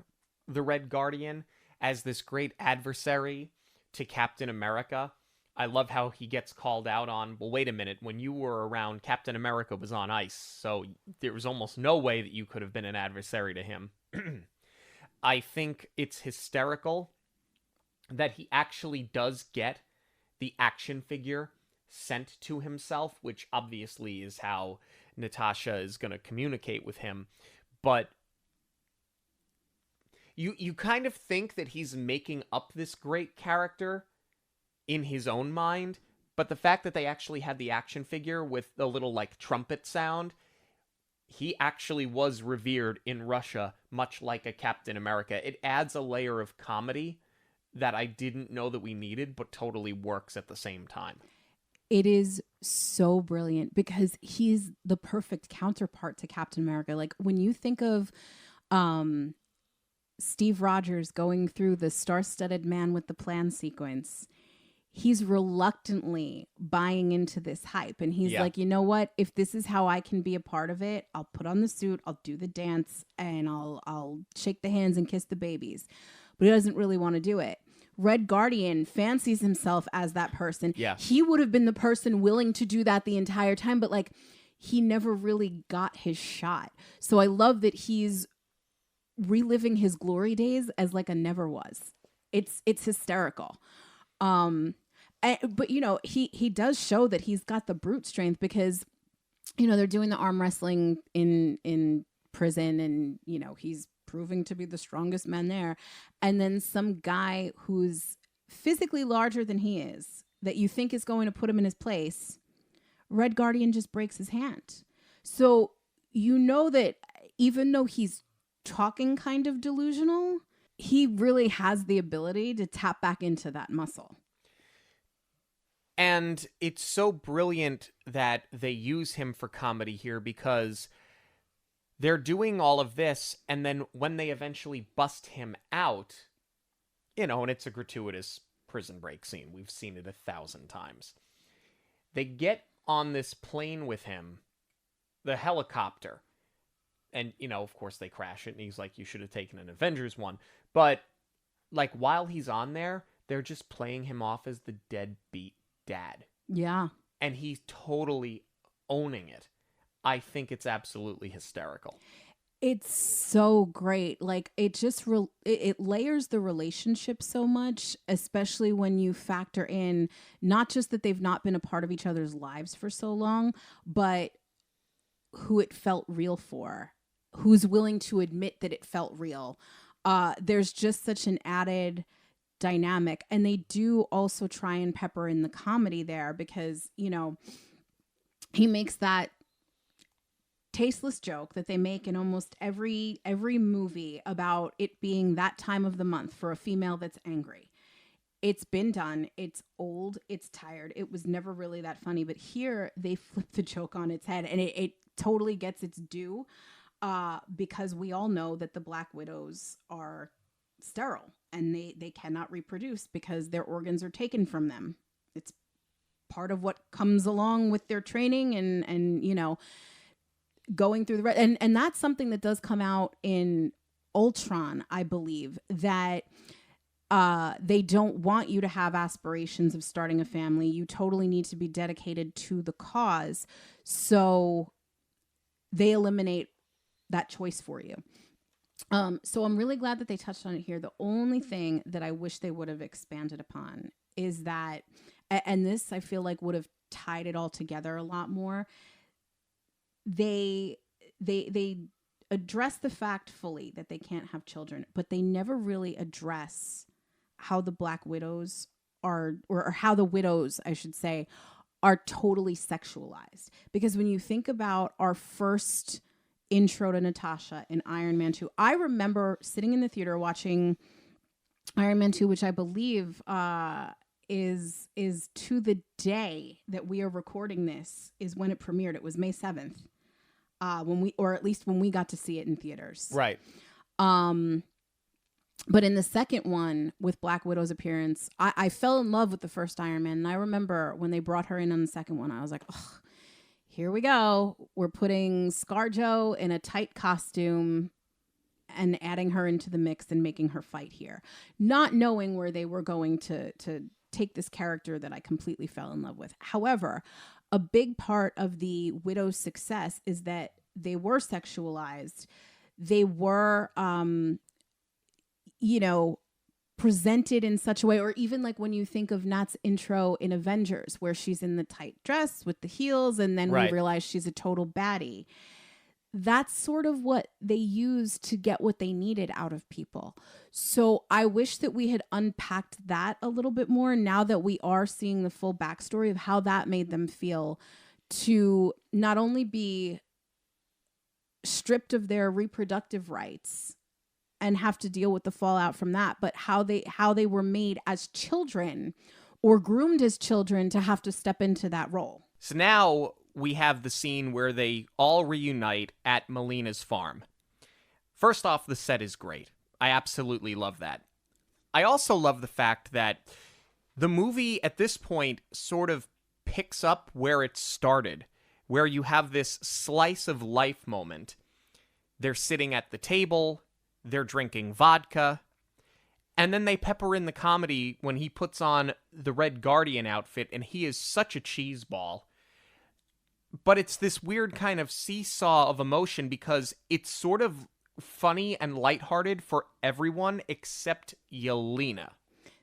the Red Guardian, as this great adversary to Captain America. I love how he gets called out on, well, wait a minute, when you were around, Captain America was on ice, so there was almost no way that you could have been an adversary to him. I think it's hysterical that he actually does get the action figure sent to himself, which obviously is how Natasha is going to communicate with him. but you kind of think that he's making up this great character in his own mind, but the fact that they actually had the action figure with the little like trumpet sound, he actually was revered in Russia, much like a Captain America. It adds a layer of comedy that I didn't know that we needed, but totally works at the same time. It is so brilliant because he's the perfect counterpart to Captain America. Like when you think of Steve Rogers going through the star-studded man with the plan sequence, he's reluctantly buying into this hype. And he's like, you know what? If this is how I can be a part of it, I'll put on the suit, I'll do the dance, and I'll shake the hands and kiss the babies. But he doesn't really want to do it. Red Guardian fancies himself as that person. Yeah. He would have been the person willing to do that the entire time, but like he never really got his shot. So I love that he's reliving his glory days as like a never was. It's hysterical. But you know, he does show that he's got the brute strength because, you know, they're doing the arm wrestling in prison, and you know, he's proving to be the strongest man there. And then some guy who's physically larger than he is, that you think is going to put him in his place, Red Guardian just breaks his hand. So you know that even though he's talking kind of delusional, he really has the ability to tap back into that muscle. And it's so brilliant that they use him for comedy here because they're doing all of this, and then when they eventually bust him out, you know, and it's a gratuitous prison break scene. We've seen it 1,000 times. They get on this plane with him, the helicopter, and, you know, of course they crash it, and he's like, you should have taken an Avengers one. But, like, while he's on there, they're just playing him off as the deadbeat dad. Yeah. And he's totally owning it. I think it's absolutely hysterical. It's so great. Like it just it layers the relationship so much, especially when you factor in not just that they've not been a part of each other's lives for so long, but who it felt real for, who's willing to admit that it felt real. There's just such an added dynamic, and they do also try and pepper in the comedy there because, you know, he makes that tasteless joke that they make in almost every movie about it being that time of the month for a female that's angry. It's been done. It's old. It's tired. It was never really that funny. But here they flip the joke on its head, and it totally gets its due because we all know that the Black Widows are sterile and they cannot reproduce because their organs are taken from them. It's part of what comes along with their training and you know, going through the and that's something that does come out in Ultron, I believe, that they don't want you to have aspirations of starting a family. You totally need to be dedicated to the cause. So they eliminate that choice for you. So I'm really glad that they touched on it here. The only thing that I wish they would have expanded upon is that, and this I feel like would have tied it all together a lot more. They address the fact fully that they can't have children, but they never really address how the Black Widows are, or how the widows, I should say, are totally sexualized. Because when you think about our first intro to Natasha in Iron Man 2, I remember sitting in the theater watching Iron Man 2, which I believe is to the day that we are recording this is when it premiered. It was May 7th. Or at least when we got to see it in theaters. Right. But in the second one with Black Widow's appearance, I fell in love with the first Iron Man. And I remember when they brought her in on the second one, I was like, oh, here we go. We're putting ScarJo in a tight costume and adding her into the mix and making her fight here. Not knowing where they were going to take this character that I completely fell in love with. However, a big part of the Widow's success is that they were sexualized. They were, presented in such a way, or even like when you think of Nat's intro in Avengers, where she's in the tight dress with the heels, and then we realize she's a total baddie. that's sort of what they used to get what they needed out of people. So I wish that we had unpacked that a little bit more now that we are seeing the full backstory of how that made them feel to not only be stripped of their reproductive rights and have to deal with the fallout from that, but how they were made as children or groomed as children to have to step into that role. So now we have the scene where they all reunite at Melina's farm. First off, the set is great. I absolutely love that. I also love the fact that the movie at this point sort of picks up where it started, where you have this slice of life moment. They're sitting at the table, they're drinking vodka, and then they pepper in the comedy when he puts on the Red Guardian outfit, and he is such a cheeseball. But it's this weird kind of seesaw of emotion because it's sort of funny and lighthearted for everyone except Yelena.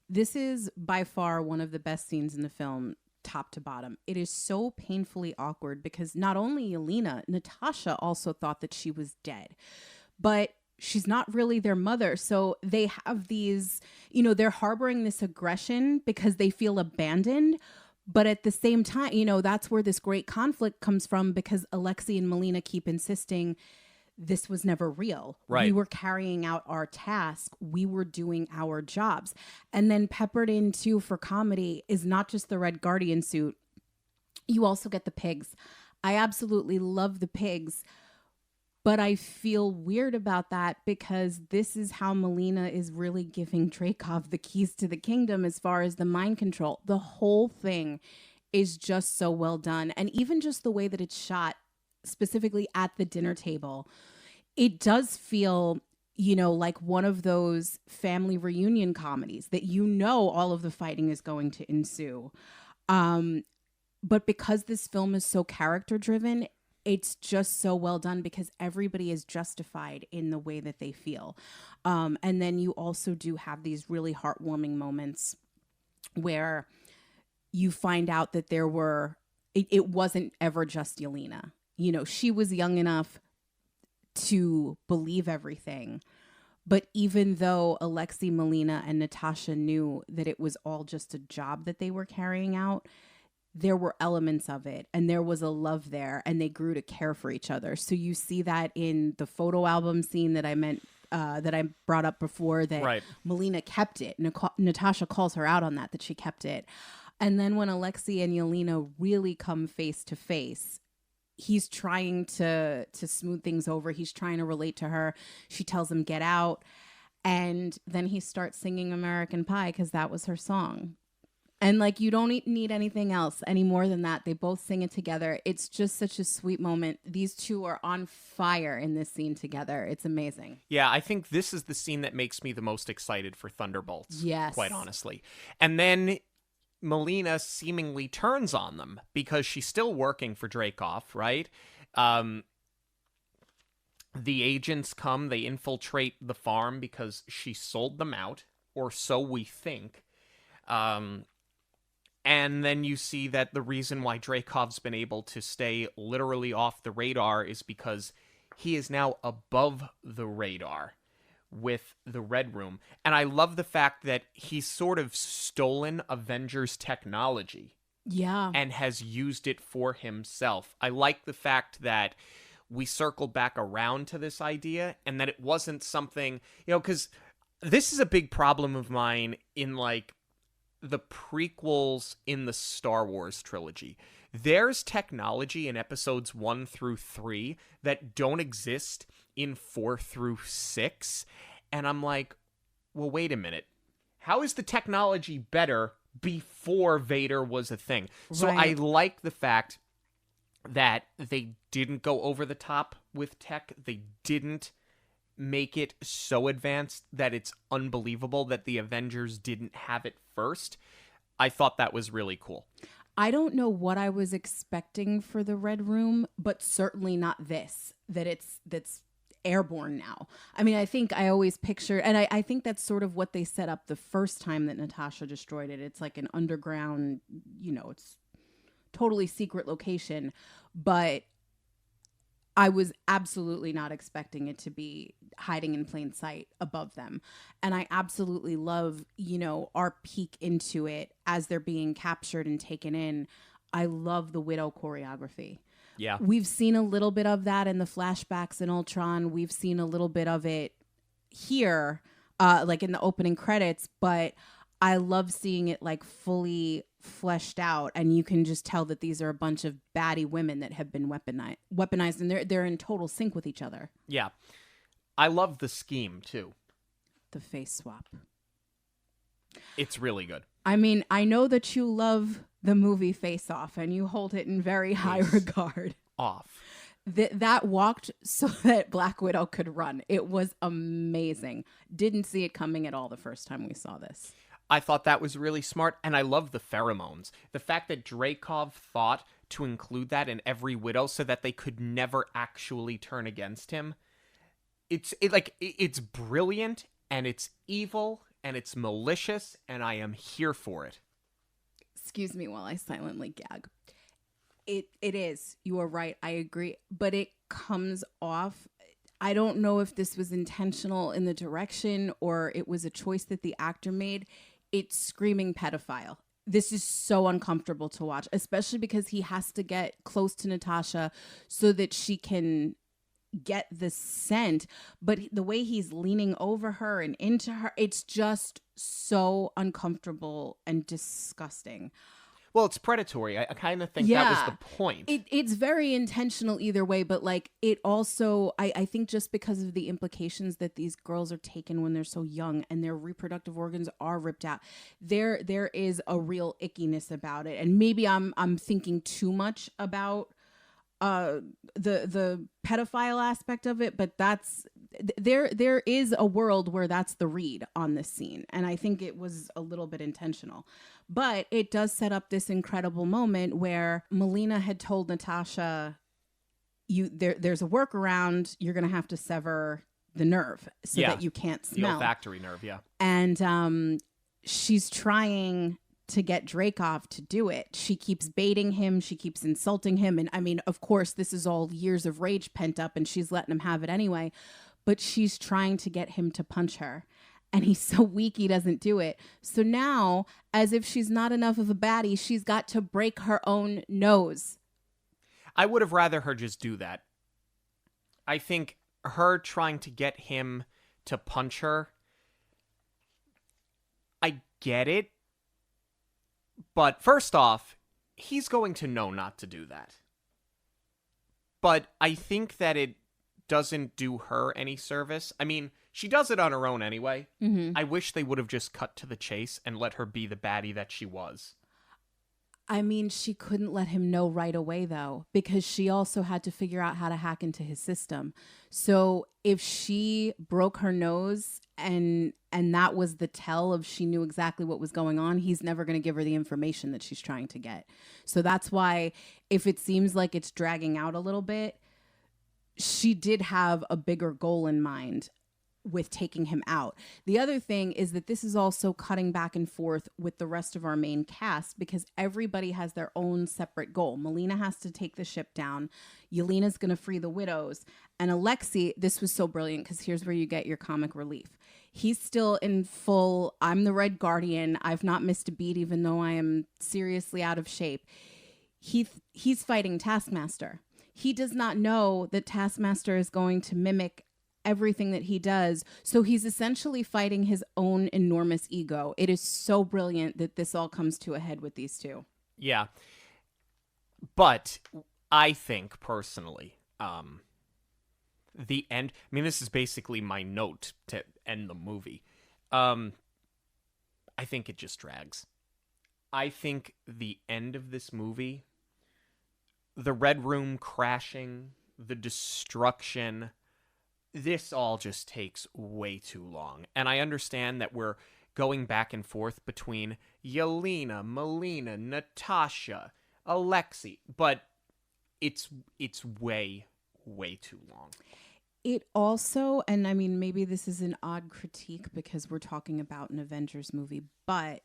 This is by far one of the best scenes in the film, top to bottom. It is so painfully awkward because not only Yelena, Natasha also thought that she was dead, but she's not really their mother. So they have these, they're harboring this aggression because they feel abandoned. But at the same time, that's where this great conflict comes from because Alexei and Melina keep insisting this was never real. Right. We were carrying out our task. We were doing our jobs. And then peppered in too for comedy is not just the Red Guardian suit. You also get the pigs. I absolutely love the pigs. But I feel weird about that because this is how Melina is really giving Dreykov the keys to the kingdom as far as the mind control. The whole thing is just so well done. And even just the way that it's shot, specifically at the dinner table, it does feel, like one of those family reunion comedies that all of the fighting is going to ensue. But because this film is so character driven, it's just so well done because everybody is justified in the way that they feel. And then you also do have these really heartwarming moments where you find out that it wasn't ever just Yelena. She was young enough to believe everything. But even though Alexei, Melina, and Natasha knew that it was all just a job that they were carrying out, there were elements of it and there was a love there and they grew to care for each other. So you see that in the photo album scene that I brought up before, that right. Melina kept it. Natasha calls her out on that she kept it. And then when Alexei and Yelena really come face to face, he's trying to smooth things over. He's trying to relate to her. She tells him, get out. And then he starts singing American Pie because that was her song. And you don't need anything else any more than that. They both sing it together. It's just such a sweet moment. These two are on fire in this scene together. It's amazing. Yeah, I think this is the scene that makes me the most excited for Thunderbolts. Yes. Quite honestly. And then Melina seemingly turns on them because she's still working for Dreykov, right? The agents come, they infiltrate the farm because she sold them out, or so we think. And then you see that the reason why Dreykov's been able to stay literally off the radar is because he is now above the radar with the Red Room. And I love the fact that he's sort of stolen Avengers technology. Yeah. And has used it for himself. I like the fact that we circled back around to this idea and that it wasn't something, because this is a big problem of mine in the prequels in the Star Wars trilogy. There's technology in episodes 1 through 3 that don't exist in 4 through 6. And I'm like, well, wait a minute. How is the technology better before Vader was a thing? So I like the fact that they didn't go over the top with tech. They didn't make it so advanced that it's unbelievable that the Avengers didn't have it first. I thought that was really cool. I don't know what I was expecting for the Red Room, but certainly not this, that's airborne now. I mean, I think I always picture, and I think that's sort of what they set up the first time that Natasha destroyed it. It's like an underground, it's totally secret location. But I was absolutely not expecting it to be hiding in plain sight above them. And I absolutely love, our peek into it as they're being captured and taken in. I love the Widow choreography. Yeah. We've seen a little bit of that in the flashbacks in Ultron. We've seen a little bit of it here, like in the opening credits, but I love seeing it like fully fleshed out, and you can just tell that these are a bunch of baddie women that have been weaponized, and they're in total sync with each other. Yeah. I love the scheme too. The face swap. It's really good. I mean, I know that you love the movie Face Off, and you hold it in very high regard. Off. That walked so that Black Widow could run. It was amazing. Didn't see it coming at all the first time we saw this. I thought that was really smart, and I love the pheromones. The fact that Dreykov thought to include that in every Widow so that they could never actually turn against him. It's brilliant, and it's evil, and it's malicious, and I am here for it. Excuse me while I silently gag. It is. You are right. I agree. But it comes off. I don't know if this was intentional in the direction or it was a choice that the actor made. It's screaming pedophile. This is so uncomfortable to watch, especially because he has to get close to Natasha so that she can get the scent. But the way he's leaning over her and into her, it's just so uncomfortable and disgusting. Well, it's predatory. I kind of think that was the point. It's very intentional either way, but like it also, I think just because of the implications that these girls are taken when they're so young and their reproductive organs are ripped out, there is a real ickiness about it. And maybe I'm thinking too much about the pedophile aspect of it, but there is a world where that's the read on this scene, and I think it was a little bit intentional. But it does set up this incredible moment where Melina had told Natasha, there's a workaround, you're gonna have to sever the nerve so that you can't smell. The olfactory nerve, yeah. And she's trying to get Dreykov to do it. She keeps baiting him. She keeps insulting him. And I mean, of course, this is all years of rage pent up and she's letting him have it anyway. But she's trying to get him to punch her. And he's so weak, he doesn't do it. So now, as if she's not enough of a baddie, she's got to break her own nose. I would have rather her just do that. I think her trying to get him to punch her, I get it. But first off, he's going to know not to do that. But I think that it doesn't do her any service. I mean, she does it on her own anyway. Mm-hmm. I wish they would have just cut to the chase and let her be the baddie that she was. I mean, she couldn't let him know right away, though, because she also had to figure out how to hack into his system. So if she broke her nose and that was the tell of she knew exactly what was going on, he's never going to give her the information that she's trying to get. So that's why if it seems like it's dragging out a little bit, she did have a bigger goal in mind with taking him out. The other thing is that this is also cutting back and forth with the rest of our main cast because everybody has their own separate goal. Melina has to take the ship down. Yelena's going to free the widows. And Alexei, this was so brilliant because here's where you get your comic relief. He's still in full, I'm the Red Guardian. I've not missed a beat even though I am seriously out of shape. He's fighting Taskmaster. He does not know that Taskmaster is going to mimic everything that he does. So he's essentially fighting his own enormous ego. It is so brilliant that this all comes to a head with these two. Yeah. But I think personally, the end, I mean, this is basically my note to end the movie. I think it just drags. I think the end of this movie, the Red Room crashing, the destruction, this all just takes way too long. And I understand that we're going back and forth between Yelena, Melina, Natasha, Alexei, but it's way, way too long. It also, and I mean, maybe this is an odd critique because we're talking about an Avengers movie, but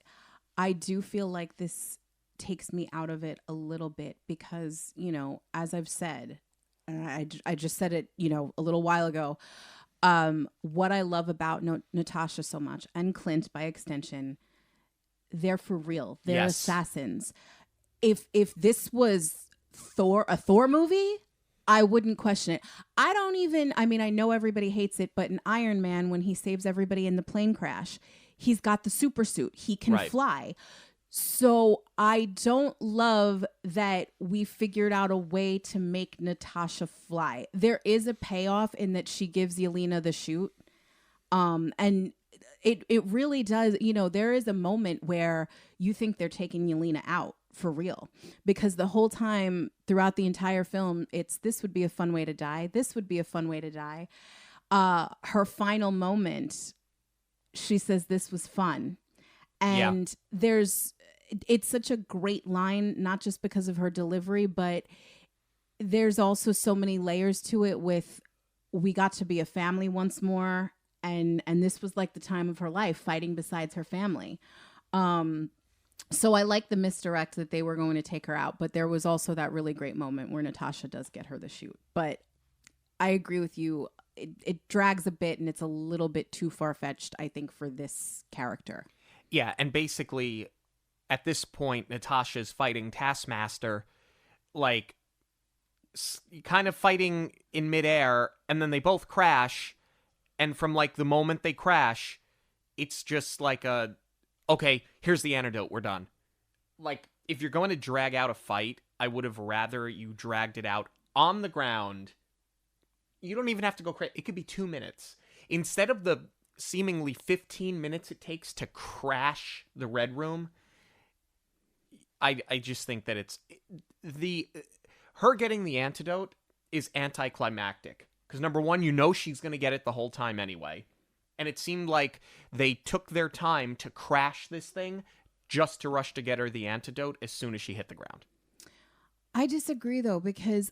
I do feel like this takes me out of it a little bit because, you know, as I've said, and I just said it, a little while ago. What I love about Natasha so much, and Clint by extension, they're for real. They're assassins. If this was a Thor movie, I wouldn't question it. I know everybody hates it, but in Iron Man, when he saves everybody in the plane crash, he's got the super suit. He can fly. So I don't love that we figured out a way to make Natasha fly. There is a payoff in that she gives Yelena the chute. And it really does, there is a moment where you think they're taking Yelena out for real, because the whole time throughout the entire film, this would be a fun way to die. This would be a fun way to die. Her final moment, she says this was fun. And it's such a great line, not just because of her delivery, but there's also so many layers to it with, we got to be a family once more. And this was like the time of her life, fighting besides her family. So I like the misdirect that they were going to take her out, but there was also that really great moment where Natasha does get her the chute. But I agree with you. It drags a bit, and it's a little bit too far-fetched, I think, for this character. Yeah, and basically, at this point, Natasha's fighting Taskmaster, like, kind of fighting in midair, and then they both crash, and from, like, the moment they crash, it's just like okay, here's the antidote, we're done. Like, if you're going to drag out a fight, I would have rather you dragged it out on the ground. You don't even have to go crazy. It could be 2 minutes. Instead of the seemingly 15 minutes it takes to crash the Red Room, I just think that it's... Her getting the antidote is anticlimactic. Because number one, she's going to get it the whole time anyway. And it seemed like they took their time to crash this thing just to rush to get her the antidote as soon as she hit the ground. I disagree, though, because,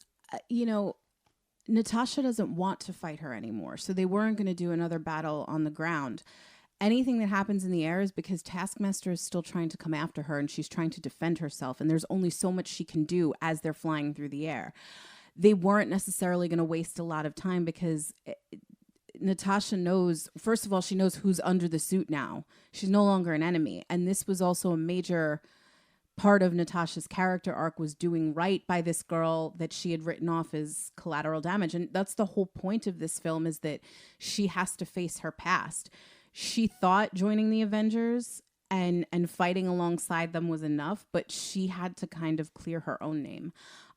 Natasha doesn't want to fight her anymore. So they weren't going to do another battle on the ground. Anything that happens in the air is because Taskmaster is still trying to come after her, and she's trying to defend herself. And there's only so much she can do as they're flying through the air. They weren't necessarily going to waste a lot of time because... Natasha knows, first of all, she knows who's under the suit now. She's no longer an enemy. And this was also a major part of Natasha's character arc, was doing right by this girl that she had written off as collateral damage. And that's the whole point of this film, is that she has to face her past. She thought joining the Avengers and fighting alongside them was enough, but she had to kind of clear her own name.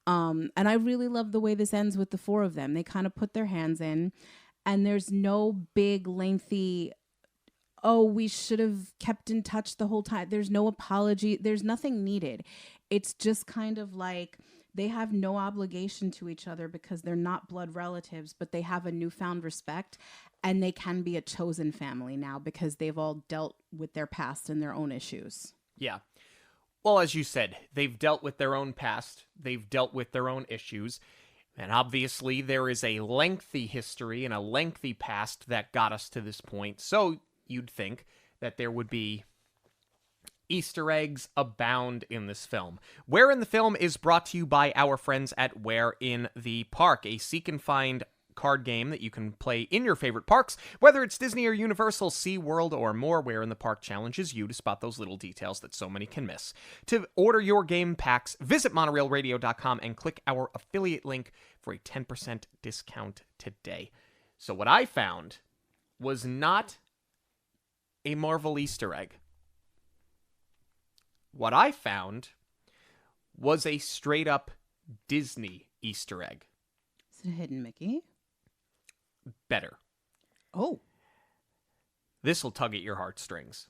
And I really love the way this ends with the four of them. They kind of put their hands in. And there's no big, lengthy, we should have kept in touch the whole time. There's no apology. There's nothing needed. It's just kind of like they have no obligation to each other because they're not blood relatives, but they have a newfound respect, and they can be a chosen family now because they've all dealt with their past and their own issues. Yeah. Well, as you said, they've dealt with their own past. They've dealt with their own issues. And obviously, there is a lengthy history and a lengthy past that got us to this point. So you'd think that there would be Easter eggs abound in this film. Where in the Film is brought to you by our friends at Where in the Park, a seek and find card game that you can play in your favorite parks, whether it's Disney or Universal, SeaWorld, or more. Where in the Park challenges you to spot those little details that so many can miss. To order your game packs, visit monoreelradio.com and click our affiliate link for a 10% discount today. So what I found was not a Marvel Easter egg. What I found was a straight up Disney Easter egg. Is it a hidden Mickey? Better. Oh. This will tug at your heartstrings.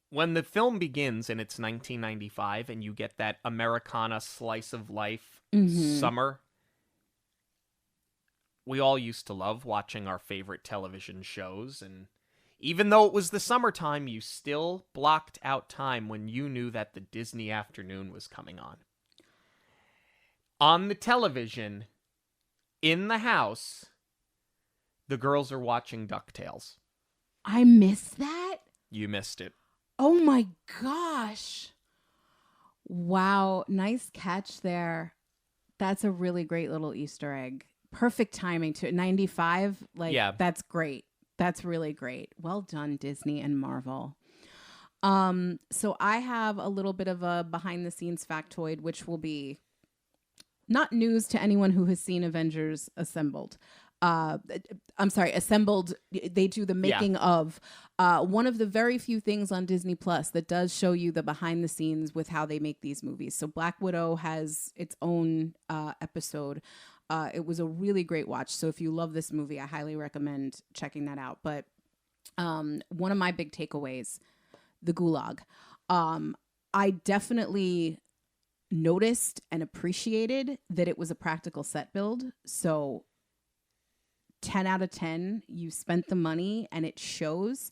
When the film begins and it's 1995 and you get that Americana slice of life summer, we all used to love watching our favorite television shows, and even though it was the summertime, you still blocked out time when you knew that the Disney afternoon was coming on. On the television, in the house, the girls are watching DuckTales. I missed that? You missed it. Oh my gosh. Wow. Nice catch there. That's a really great little Easter egg. perfect timing to 95. Like, Yeah. that's great. That's really great. Well done, Disney and Marvel. So I have a little bit of a behind the scenes factoid, which will be not news to anyone who has seen Avengers Assembled. Assembled. They do the making of one of the very few things on Disney Plus that does show you the behind the scenes with how they make these movies. So Black Widow has its own episode. It was a really great watch. So if you love this movie, I highly recommend checking that out. But one of my big takeaways, the Gulag. I definitely noticed and appreciated that it was a practical set build. So 10 out of 10, you spent the money and it shows.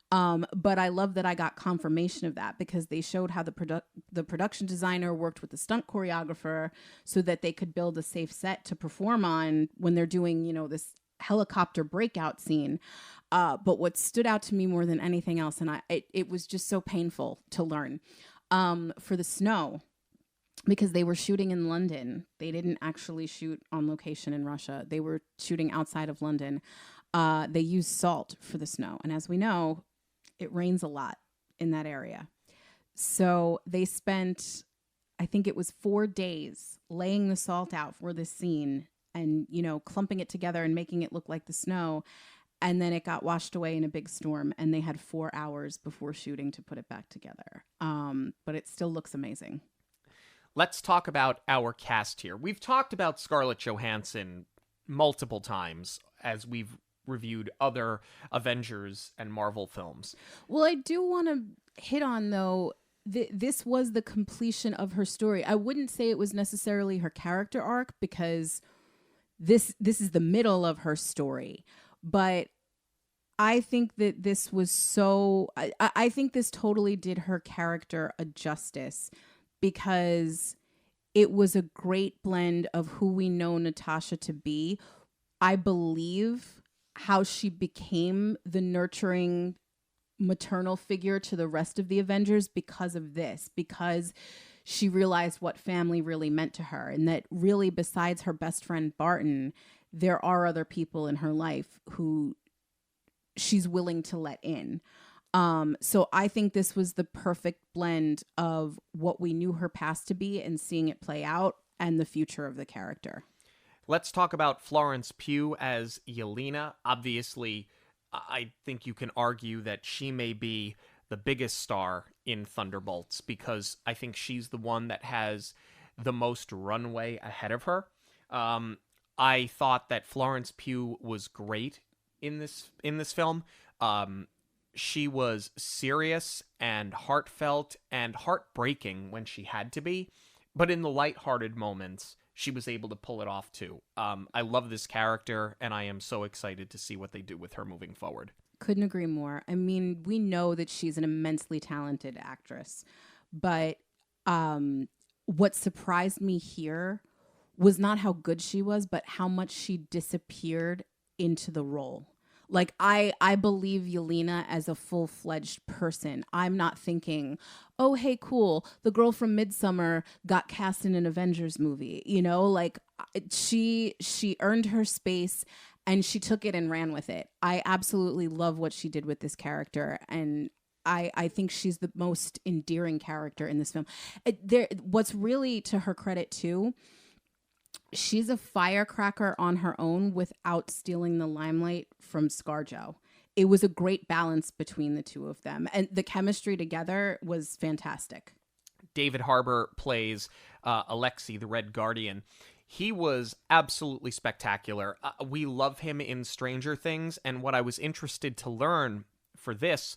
But I love that I got confirmation of that because they showed how the production designer worked with the stunt choreographer so that they could build a safe set to perform on when they're doing, this helicopter breakout scene. But what stood out to me more than anything else, and it was just so painful to learn, for the snow, because they were shooting in London. They didn't actually shoot on location in Russia. They were shooting outside of London. They used salt for the snow. And as we know, it rains a lot in that area. So they spent, I think it was 4 days laying the salt out for this scene and, clumping it together and making it look like the snow. And then it got washed away in a big storm and they had 4 hours before shooting to put it back together. But it still looks amazing. Let's talk about our cast here. We've talked about Scarlett Johansson multiple times as we've reviewed other Avengers and Marvel films. Well, I do want to hit on, though, this was the completion of her story. I wouldn't say it was necessarily her character arc because this is the middle of her story. But I think that this was so... I think this totally did her character a justice because it was a great blend of who we know Natasha to be. I believe how she became the nurturing maternal figure to the rest of the Avengers because of this, because she realized what family really meant to her and that really besides her best friend Barton, there are other people in her life who she's willing to let in. So I think this was the perfect blend of what we knew her past to be and seeing it play out and the future of the character. Let's talk about Florence Pugh as Yelena. Obviously, I think you can argue that she may be the biggest star in Thunderbolts because I think she's the one that has the most runway ahead of her. I thought that Florence Pugh was great in this film. She was serious and heartfelt and heartbreaking when she had to be, but in the lighthearted moments, she was able to pull it off too. I love this character, and I am so excited to see what they do with her moving forward. Couldn't agree more. I mean, we know that she's an immensely talented actress, but what surprised me here was not how good she was, but how much she disappeared into the role. Like, I believe Yelena as a full-fledged person. I'm not thinking, oh, hey, cool, the girl from Midsommar got cast in an Avengers movie. Like, she earned her space and she took it and ran with it. I absolutely love what she did with this character. And I think she's the most endearing character in this film. What's really to her credit, too, she's a firecracker on her own without stealing the limelight from ScarJo. It was a great balance between the two of them, and the chemistry together was fantastic. David Harbour plays Alexei, the Red Guardian. He was absolutely spectacular. We love him in Stranger Things, and what I was interested to learn for this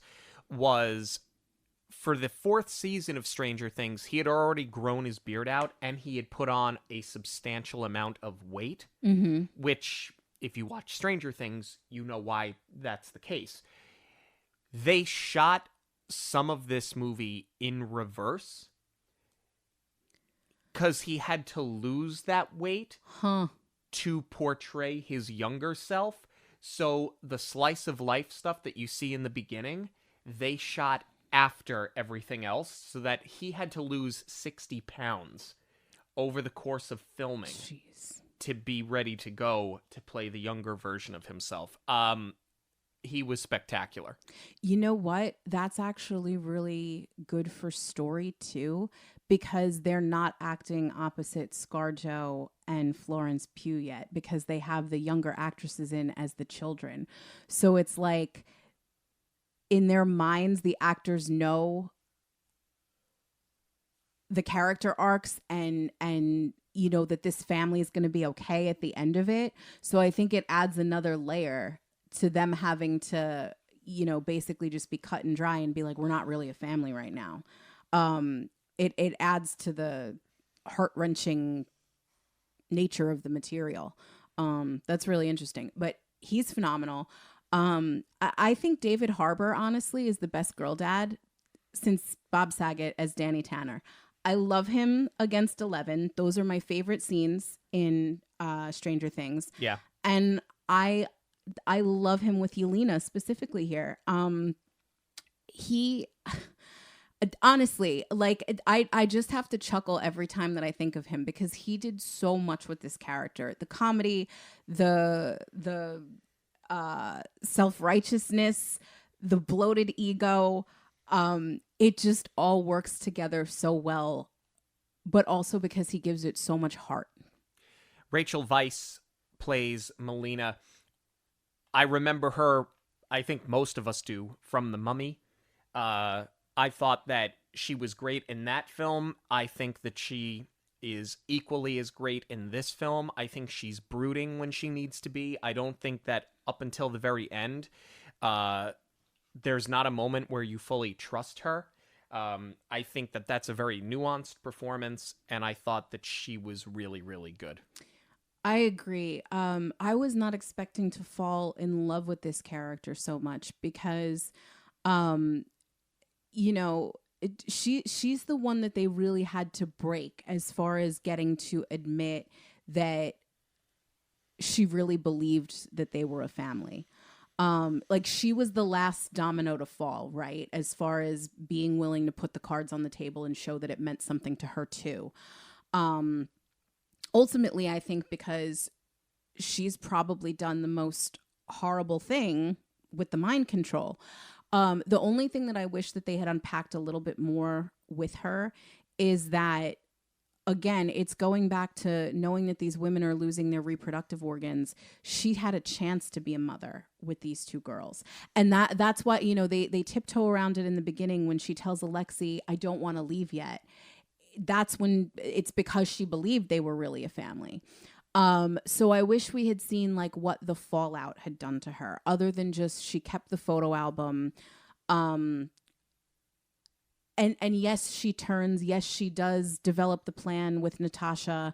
was, for the 4th season of Stranger Things, he had already grown his beard out and he had put on a substantial amount of weight, which, if you watch Stranger Things, you know why that's the case. They shot some of this movie in reverse because he had to lose that weight to portray his younger self. So the slice of life stuff that you see in the beginning, they shot after everything else, so that he had to lose 60 pounds over the course of filming. Jeez. to be ready to go to play the younger version of himself. He was spectacular. You know what? That's actually really good for story too, because they're not acting opposite ScarJo and Florence Pugh yet, because they have the younger actresses in as the children. So it's like in their minds, the actors know the character arcs and you know that this family is going to be okay at the end of it. So I think it adds another layer to them having to, you know, basically just be cut and dry and be like, we're not really a family right now. It adds to the heart-wrenching nature of the material. That's really interesting. But he's phenomenal. I think David Harbour, honestly, is the best girl dad since Bob Saget as Danny Tanner. I love him against 11. Those are my favorite scenes in Stranger Things. Yeah. And I love him with Yelena specifically here. He honestly, like, I just have to chuckle every time that I think of him, because he did so much with this character. The comedy, the self-righteousness, the bloated ego, it just all works together so well, but also because he gives it so much heart. Rachel Weisz plays Melina. I remember her, I think most of us do, from The Mummy. I thought that she was great in that film. I think that she is equally as great in this film. I think she's brooding when she needs to be. I don't think that up until the very end, there's not a moment where you fully trust her. I think that that's a very nuanced performance, and I thought that she was really, really good. I agree. I was not expecting to fall in love with this character so much because, you know, she's the one that they really had to break as far as getting to admit that she really believed that they were a family. Like, she was the last domino to fall, right? As far as being willing to put the cards on the table and show that it meant something to her too. Ultimately, I think because she's probably done the most horrible thing with the mind control. The only thing that I wish that they had unpacked a little bit more with her is that, again, it's going back to knowing that these women are losing their reproductive organs. She had a chance to be a mother with these two girls. And that's why, you know, they tiptoe around it in the beginning when she tells Alexei, I don't want to leave yet. That's when it's because she believed they were really a family. So I wish we had seen like what the fallout had done to her, other than just she kept the photo album. And yes, she turns. Yes, she does develop the plan with Natasha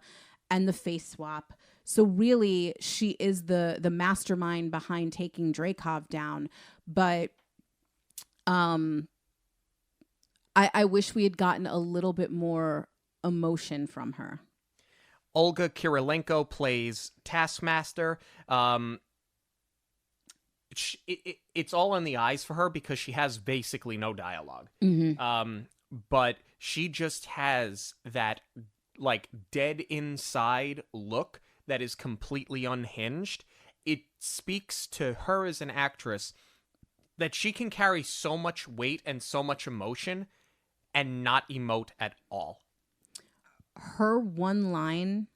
and the face swap. So really, she is the mastermind behind taking Dreykov down. But I wish we had gotten a little bit more emotion from her. Olga Kurylenko plays Taskmaster. It's all in the eyes for her because she has basically no dialogue. Mm-hmm. But she just has that like dead inside look that is completely unhinged. It speaks to her as an actress that she can carry so much weight and so much emotion and not emote at all. Her one line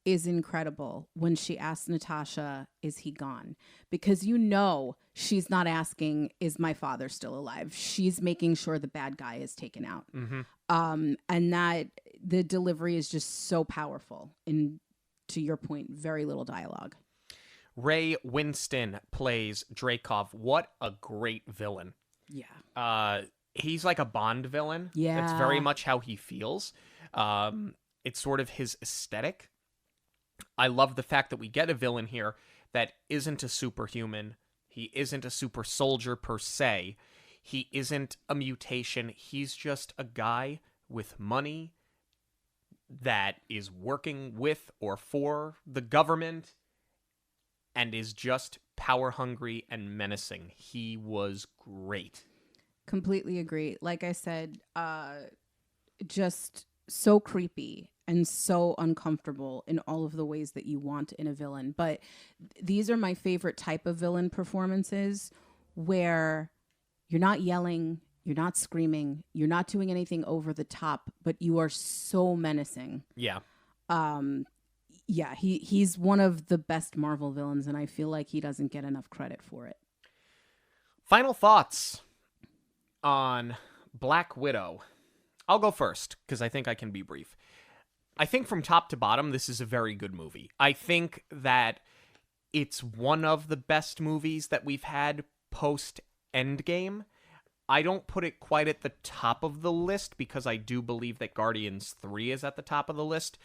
is incredible when she asks Natasha, is he gone? Because you know she's not asking, is my father still alive? She's making sure the bad guy is taken out. Mm-hmm. And that the delivery is just so powerful. And to your point, very little dialogue. Ray Winston plays Dreykov. What a great villain. Yeah. He's like a Bond villain. Yeah. That's very much how he feels. It's sort of his aesthetic. I love the fact that we get a villain here that isn't a superhuman. He isn't a super soldier per se. He isn't a mutation. He's just a guy with money that is working with or for the government and is just power hungry and menacing. He was great. Completely agree. Like I said, just so creepy and so uncomfortable in all of the ways that you want in a villain. But these are my favorite type of villain performances, where you're not yelling, you're not screaming, you're not doing anything over the top, but you are so menacing. Yeah. Yeah, he's one of the best Marvel villains, and I feel like he doesn't get enough credit for it. Final thoughts on Black Widow. I'll go first, because I think I can be brief. I think from top to bottom, this is a very good movie. I think that it's one of the best movies that we've had post-Endgame. I don't put it quite at the top of the list, because I do believe that Guardians 3 is at the top of the list,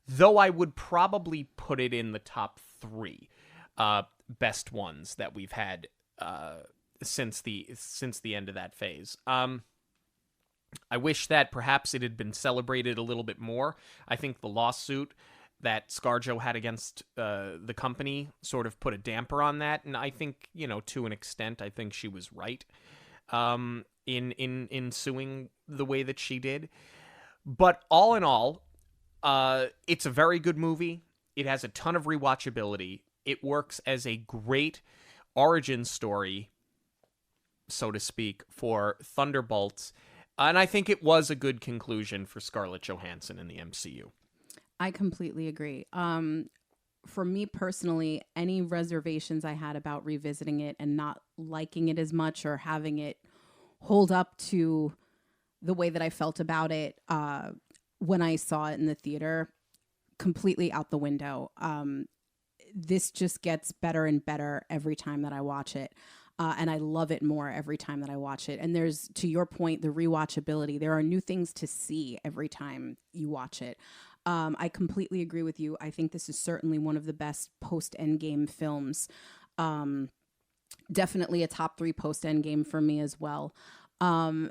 though I would probably put it in the top 3 best ones that we've had since the end of that phase. I wish that perhaps it had been celebrated a little bit more. I think the lawsuit that ScarJo had against the company sort of put a damper on that, and I think, to an extent, I think she was right in suing the way that she did. But all in all, it's a very good movie. It has a ton of rewatchability. It works as a great origin story, so to speak, for Thunderbolts. And I think it was a good conclusion for Scarlett Johansson in the MCU. I completely agree. For me personally, any reservations I had about revisiting it and not liking it as much, or having it hold up to the way that I felt about it when I saw it in the theater, completely out the window. This just gets better and better every time that I watch it. And I love it more every time that I watch it. And there's, to your point, the rewatchability. There are new things to see every time you watch it. I completely agree with you. I think this is certainly one of the best post-Endgame films. Definitely a top 3 post-Endgame for me as well. And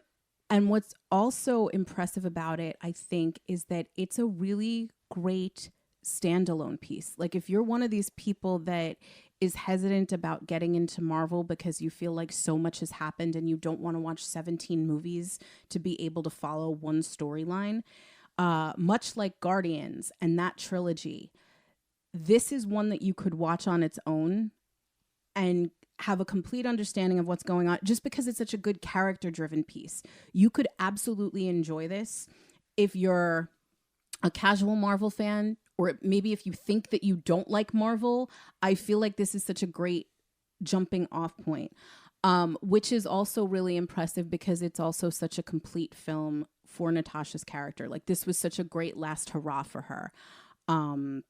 what's also impressive about it, I think, is that it's a really great standalone piece. Like, if you're one of these people that is hesitant about getting into Marvel because you feel like so much has happened and you don't want to watch 17 movies to be able to follow one storyline, much like Guardians and that trilogy, this is one that you could watch on its own and have a complete understanding of what's going on, just because it's such a good character-driven piece. You could absolutely enjoy this if you're a casual Marvel fan, or maybe if you think that you don't like Marvel. I feel like this is such a great jumping off point, which is also really impressive because it's also such a complete film for Natasha's character. Like, this was such a great last hurrah for her. And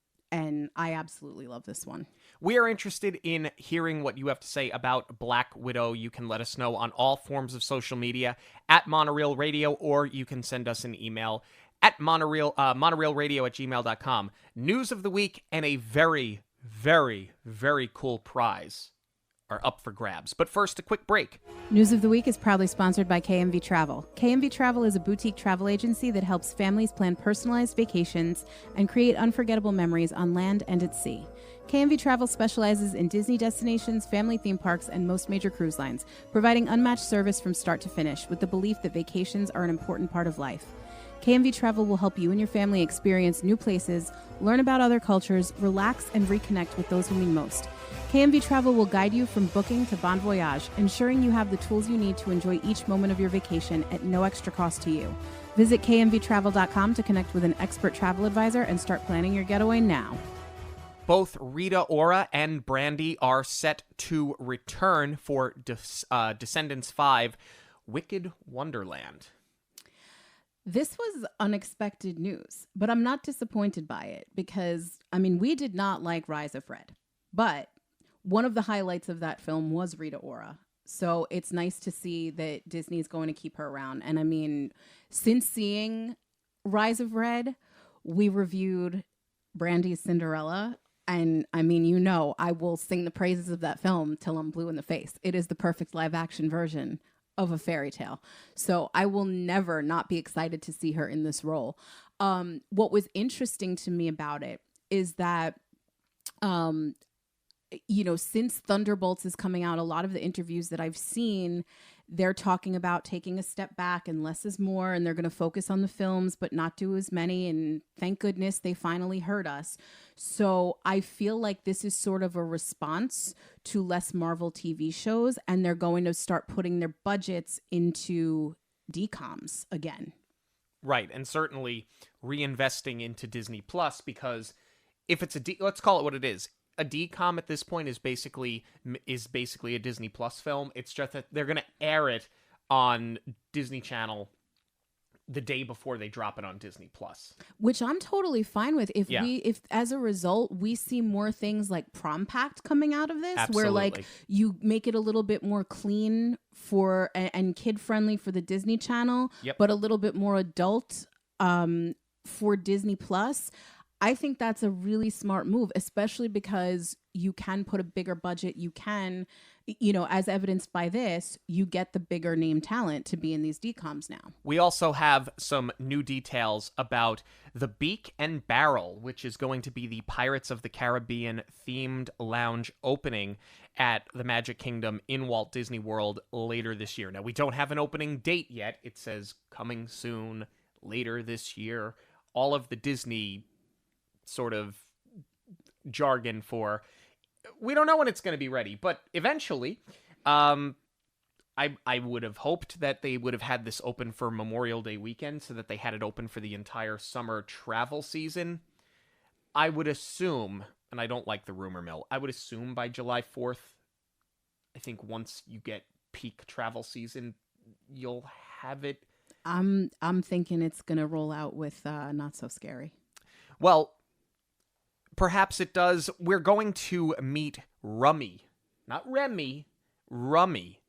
I absolutely love this one. We are interested in hearing what you have to say about Black Widow. You can let us know on all forms of social media at Monoreel Radio, or you can send us an email at monoreelradio@gmail.com. News of the week and a very, very, very cool prize are up for grabs. But first, a quick break. News of the Week is proudly sponsored by KMV Travel. KMV Travel is a boutique travel agency that helps families plan personalized vacations and create unforgettable memories on land and at sea. KMV Travel specializes in Disney destinations, family theme parks, and most major cruise lines, providing unmatched service from start to finish with the belief that vacations are an important part of life. KMV Travel will help you and your family experience new places, learn about other cultures, relax, and reconnect with those who mean most. KMV Travel will guide you from booking to bon voyage, ensuring you have the tools you need to enjoy each moment of your vacation at no extra cost to you. Visit kmvtravel.com to connect with an expert travel advisor and start planning your getaway now. Both Rita Ora and Brandy are set to return for Descendants 5, Wicked Wonderland. This was unexpected news, but I'm not disappointed by it because, we did not like Rise of Red, but one of the highlights of that film was Rita Ora. So it's nice to see that Disney's going to keep her around. And since seeing Rise of Red, we reviewed Brandy's Cinderella. And I will sing the praises of that film till I'm blue in the face. It is the perfect live action version of a fairy tale. So I will never not be excited to see her in this role. What was interesting to me about it is that, since Thunderbolts is coming out, a lot of the interviews that I've seen, they're talking about taking a step back and less is more, and they're going to focus on the films but not do as many, and thank goodness they finally heard us. So I feel like this is sort of a response to less Marvel TV shows, and they're going to start putting their budgets into DComs again. Right, and certainly reinvesting into Disney Plus, because if it's let's call it what it is. A DCOM at this point is basically a Disney Plus film. It's just that they're going to air it on Disney Channel the day before they drop it on Disney Plus, which I'm totally fine with. If as a result we see more things like Prom Pact coming out of this, Absolutely. where like you make it a little bit more clean for and kid friendly for the Disney Channel, but a little bit more adult for Disney Plus. I think that's a really smart move, especially because you can put a bigger budget. You can, as evidenced by this, you get the bigger name talent to be in these DComs now. We also have some new details about the Beak and Barrel, which is going to be the Pirates of the Caribbean themed lounge opening at the Magic Kingdom in Walt Disney World later this year. Now, we don't have an opening date yet. It says coming soon, later this year. All of the Disney sort of jargon for we don't know when it's going to be ready, but eventually I would have hoped that they would have had this open for Memorial Day weekend so that they had it open for the entire summer travel season. I would assume, and I don't like the rumor mill, I would assume by July 4th, I think once you get peak travel season, you'll have it. I'm thinking it's going to roll out with Not So Scary. Well, perhaps it does. We're going to meet Rummy. Not Remy. Rummy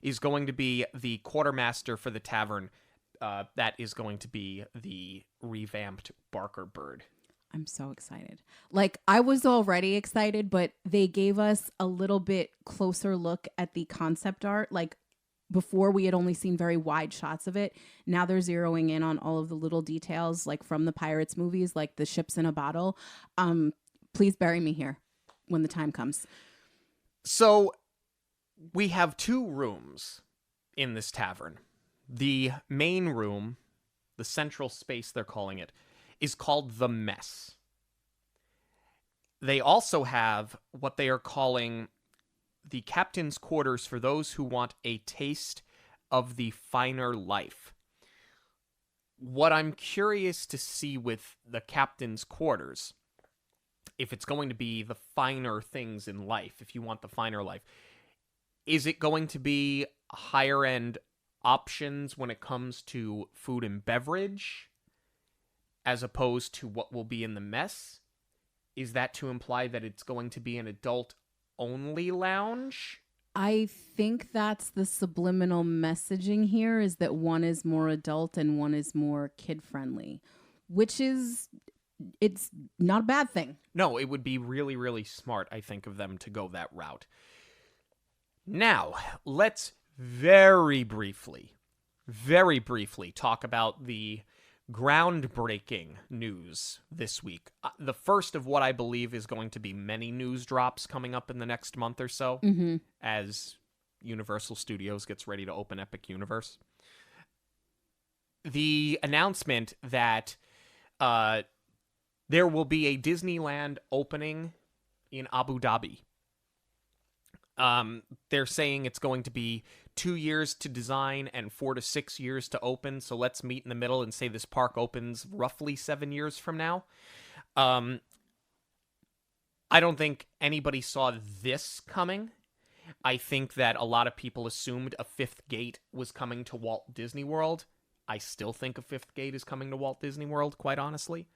is going to be the quartermaster for the tavern. That is going to be the revamped Barker Bird. I'm so excited. Like, I was already excited, but they gave us a little bit closer look at the concept art. Like, before we had only seen very wide shots of it. Now they're zeroing in on all of the little details, like from the Pirates movies, like the ships in a bottle. Please bury me here when the time comes. So we have two rooms in this tavern. The main room, the central space they're calling it, is called the Mess. They also have what they are calling the captain's quarters for those who want a taste of the finer life. What I'm curious to see with the captain's quarters, if it's going to be the finer things in life, if you want the finer life, is it going to be higher end options when it comes to food and beverage as opposed to what will be in the Mess? Is that to imply that it's going to be an adult only lounge? I think that's the subliminal messaging here, is that one is more adult and one is more kid friendly, which is, it's not a bad thing. No, it would be really, really smart, I think, of them to go that route. Now, let's very briefly talk about the groundbreaking news this week. The first of what I believe is going to be many news drops coming up in the next month or so, as Universal Studios gets ready to open Epic Universe. The announcement that there will be a Disneyland opening in Abu Dhabi. They're saying it's going to be 2 years to design and 4 to 6 years to open. So let's meet in the middle and say this park opens roughly 7 years from now. I don't think anybody saw this coming. I think that a lot of people assumed a fifth gate was coming to Walt Disney World. I still think a fifth gate is coming to Walt Disney World, quite honestly.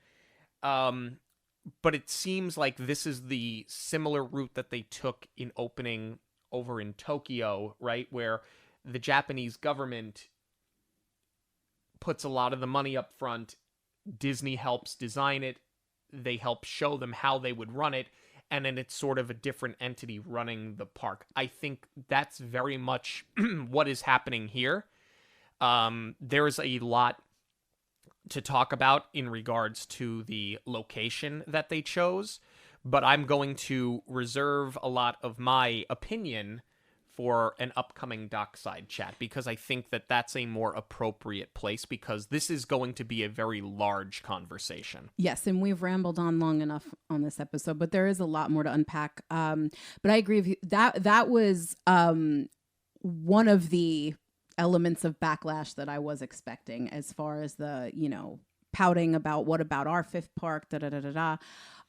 But it seems like this is the similar route that they took in opening over in Tokyo, right? Where the Japanese government puts a lot of the money up front. Disney helps design it. They help show them how they would run it. And then it's sort of a different entity running the park. I think that's very much what is happening here. There's a lot to talk about in regards to the location that they chose, but I'm going to reserve a lot of my opinion for an upcoming Dockside chat, because I think that that's a more appropriate place, because this is going to be a very large conversation. Yes, and we've rambled on long enough on this episode, but there is a lot more to unpack. But I agree with you. That was one of the elements of backlash that I was expecting, as far as the, pouting about what about our fifth park, But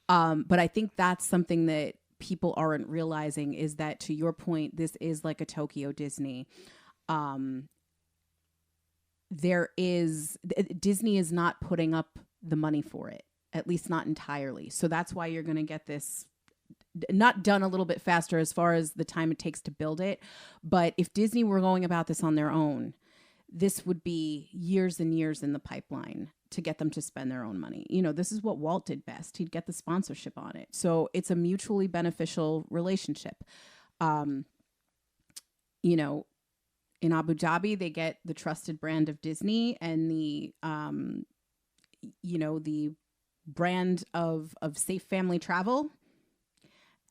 I think that's something that people aren't realizing, is that, to your point, this is like a Tokyo Disney. Disney is not putting up the money for it, at least not entirely. So that's why you're going to get this not done a little bit faster as far as the time it takes to build it. But if Disney were going about this on their own, this would be years and years in the pipeline to get them to spend their own money. This is what Walt did best. He'd get the sponsorship on it. So it's a mutually beneficial relationship. In Abu Dhabi, they get the trusted brand of Disney and the brand of safe family travel.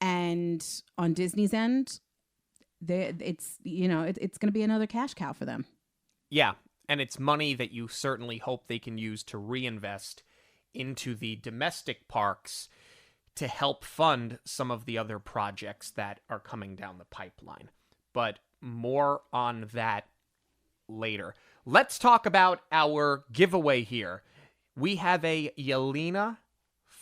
And on Disney's end, it's going to be another cash cow for them. Yeah, and it's money that you certainly hope they can use to reinvest into the domestic parks to help fund some of the other projects that are coming down the pipeline. But more on that later. Let's talk about our giveaway here. We have a Yelena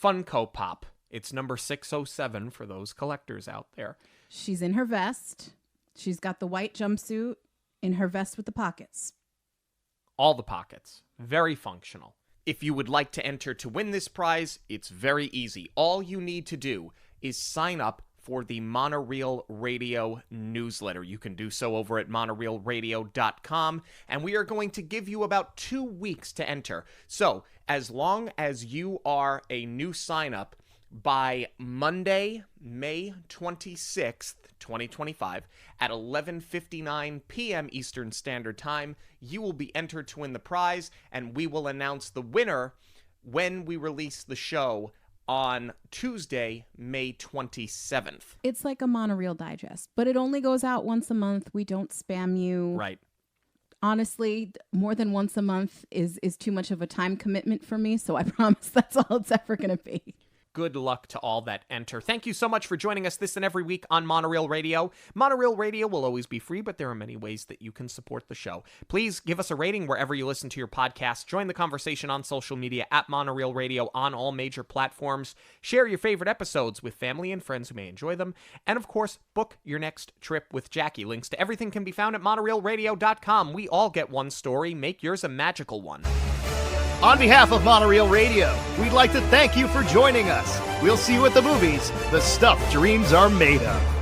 Funko Pop. It's number 607 for those collectors out there. She's in her vest. She's got the white jumpsuit in her vest with the pockets. All the pockets. Very functional. If you would like to enter to win this prize, it's very easy. All you need to do is sign up for the Monoreel Radio newsletter. You can do so over at monoreelradio.com, and we are going to give you about 2 weeks to enter. So, as long as you are a new sign-up, by Monday, May 26th, 2025, at 11:59 p.m. Eastern Standard Time, you will be entered to win the prize, and we will announce the winner when we release the show on Tuesday, May 27th. It's like a Monoreel Digest, but it only goes out once a month. We don't spam you. Right. Honestly, more than once a month is too much of a time commitment for me, so I promise that's all it's ever going to be. Good luck to all that enter. Thank you so much for joining us this and every week on Monoreel Radio. Monoreel Radio will always be free, but there are many ways that you can support the show. Please give us a rating wherever you listen to your podcast. Join the conversation on social media at Monoreel Radio on all major platforms. Share your favorite episodes with family and friends who may enjoy them. And of course, book your next trip with Jackie. Links to everything can be found at monoreelradio.com. We all get one story. Make yours a magical one. On behalf of Monoreel Radio, we'd like to thank you for joining us. We'll see you at the movies, the stuff dreams are made of.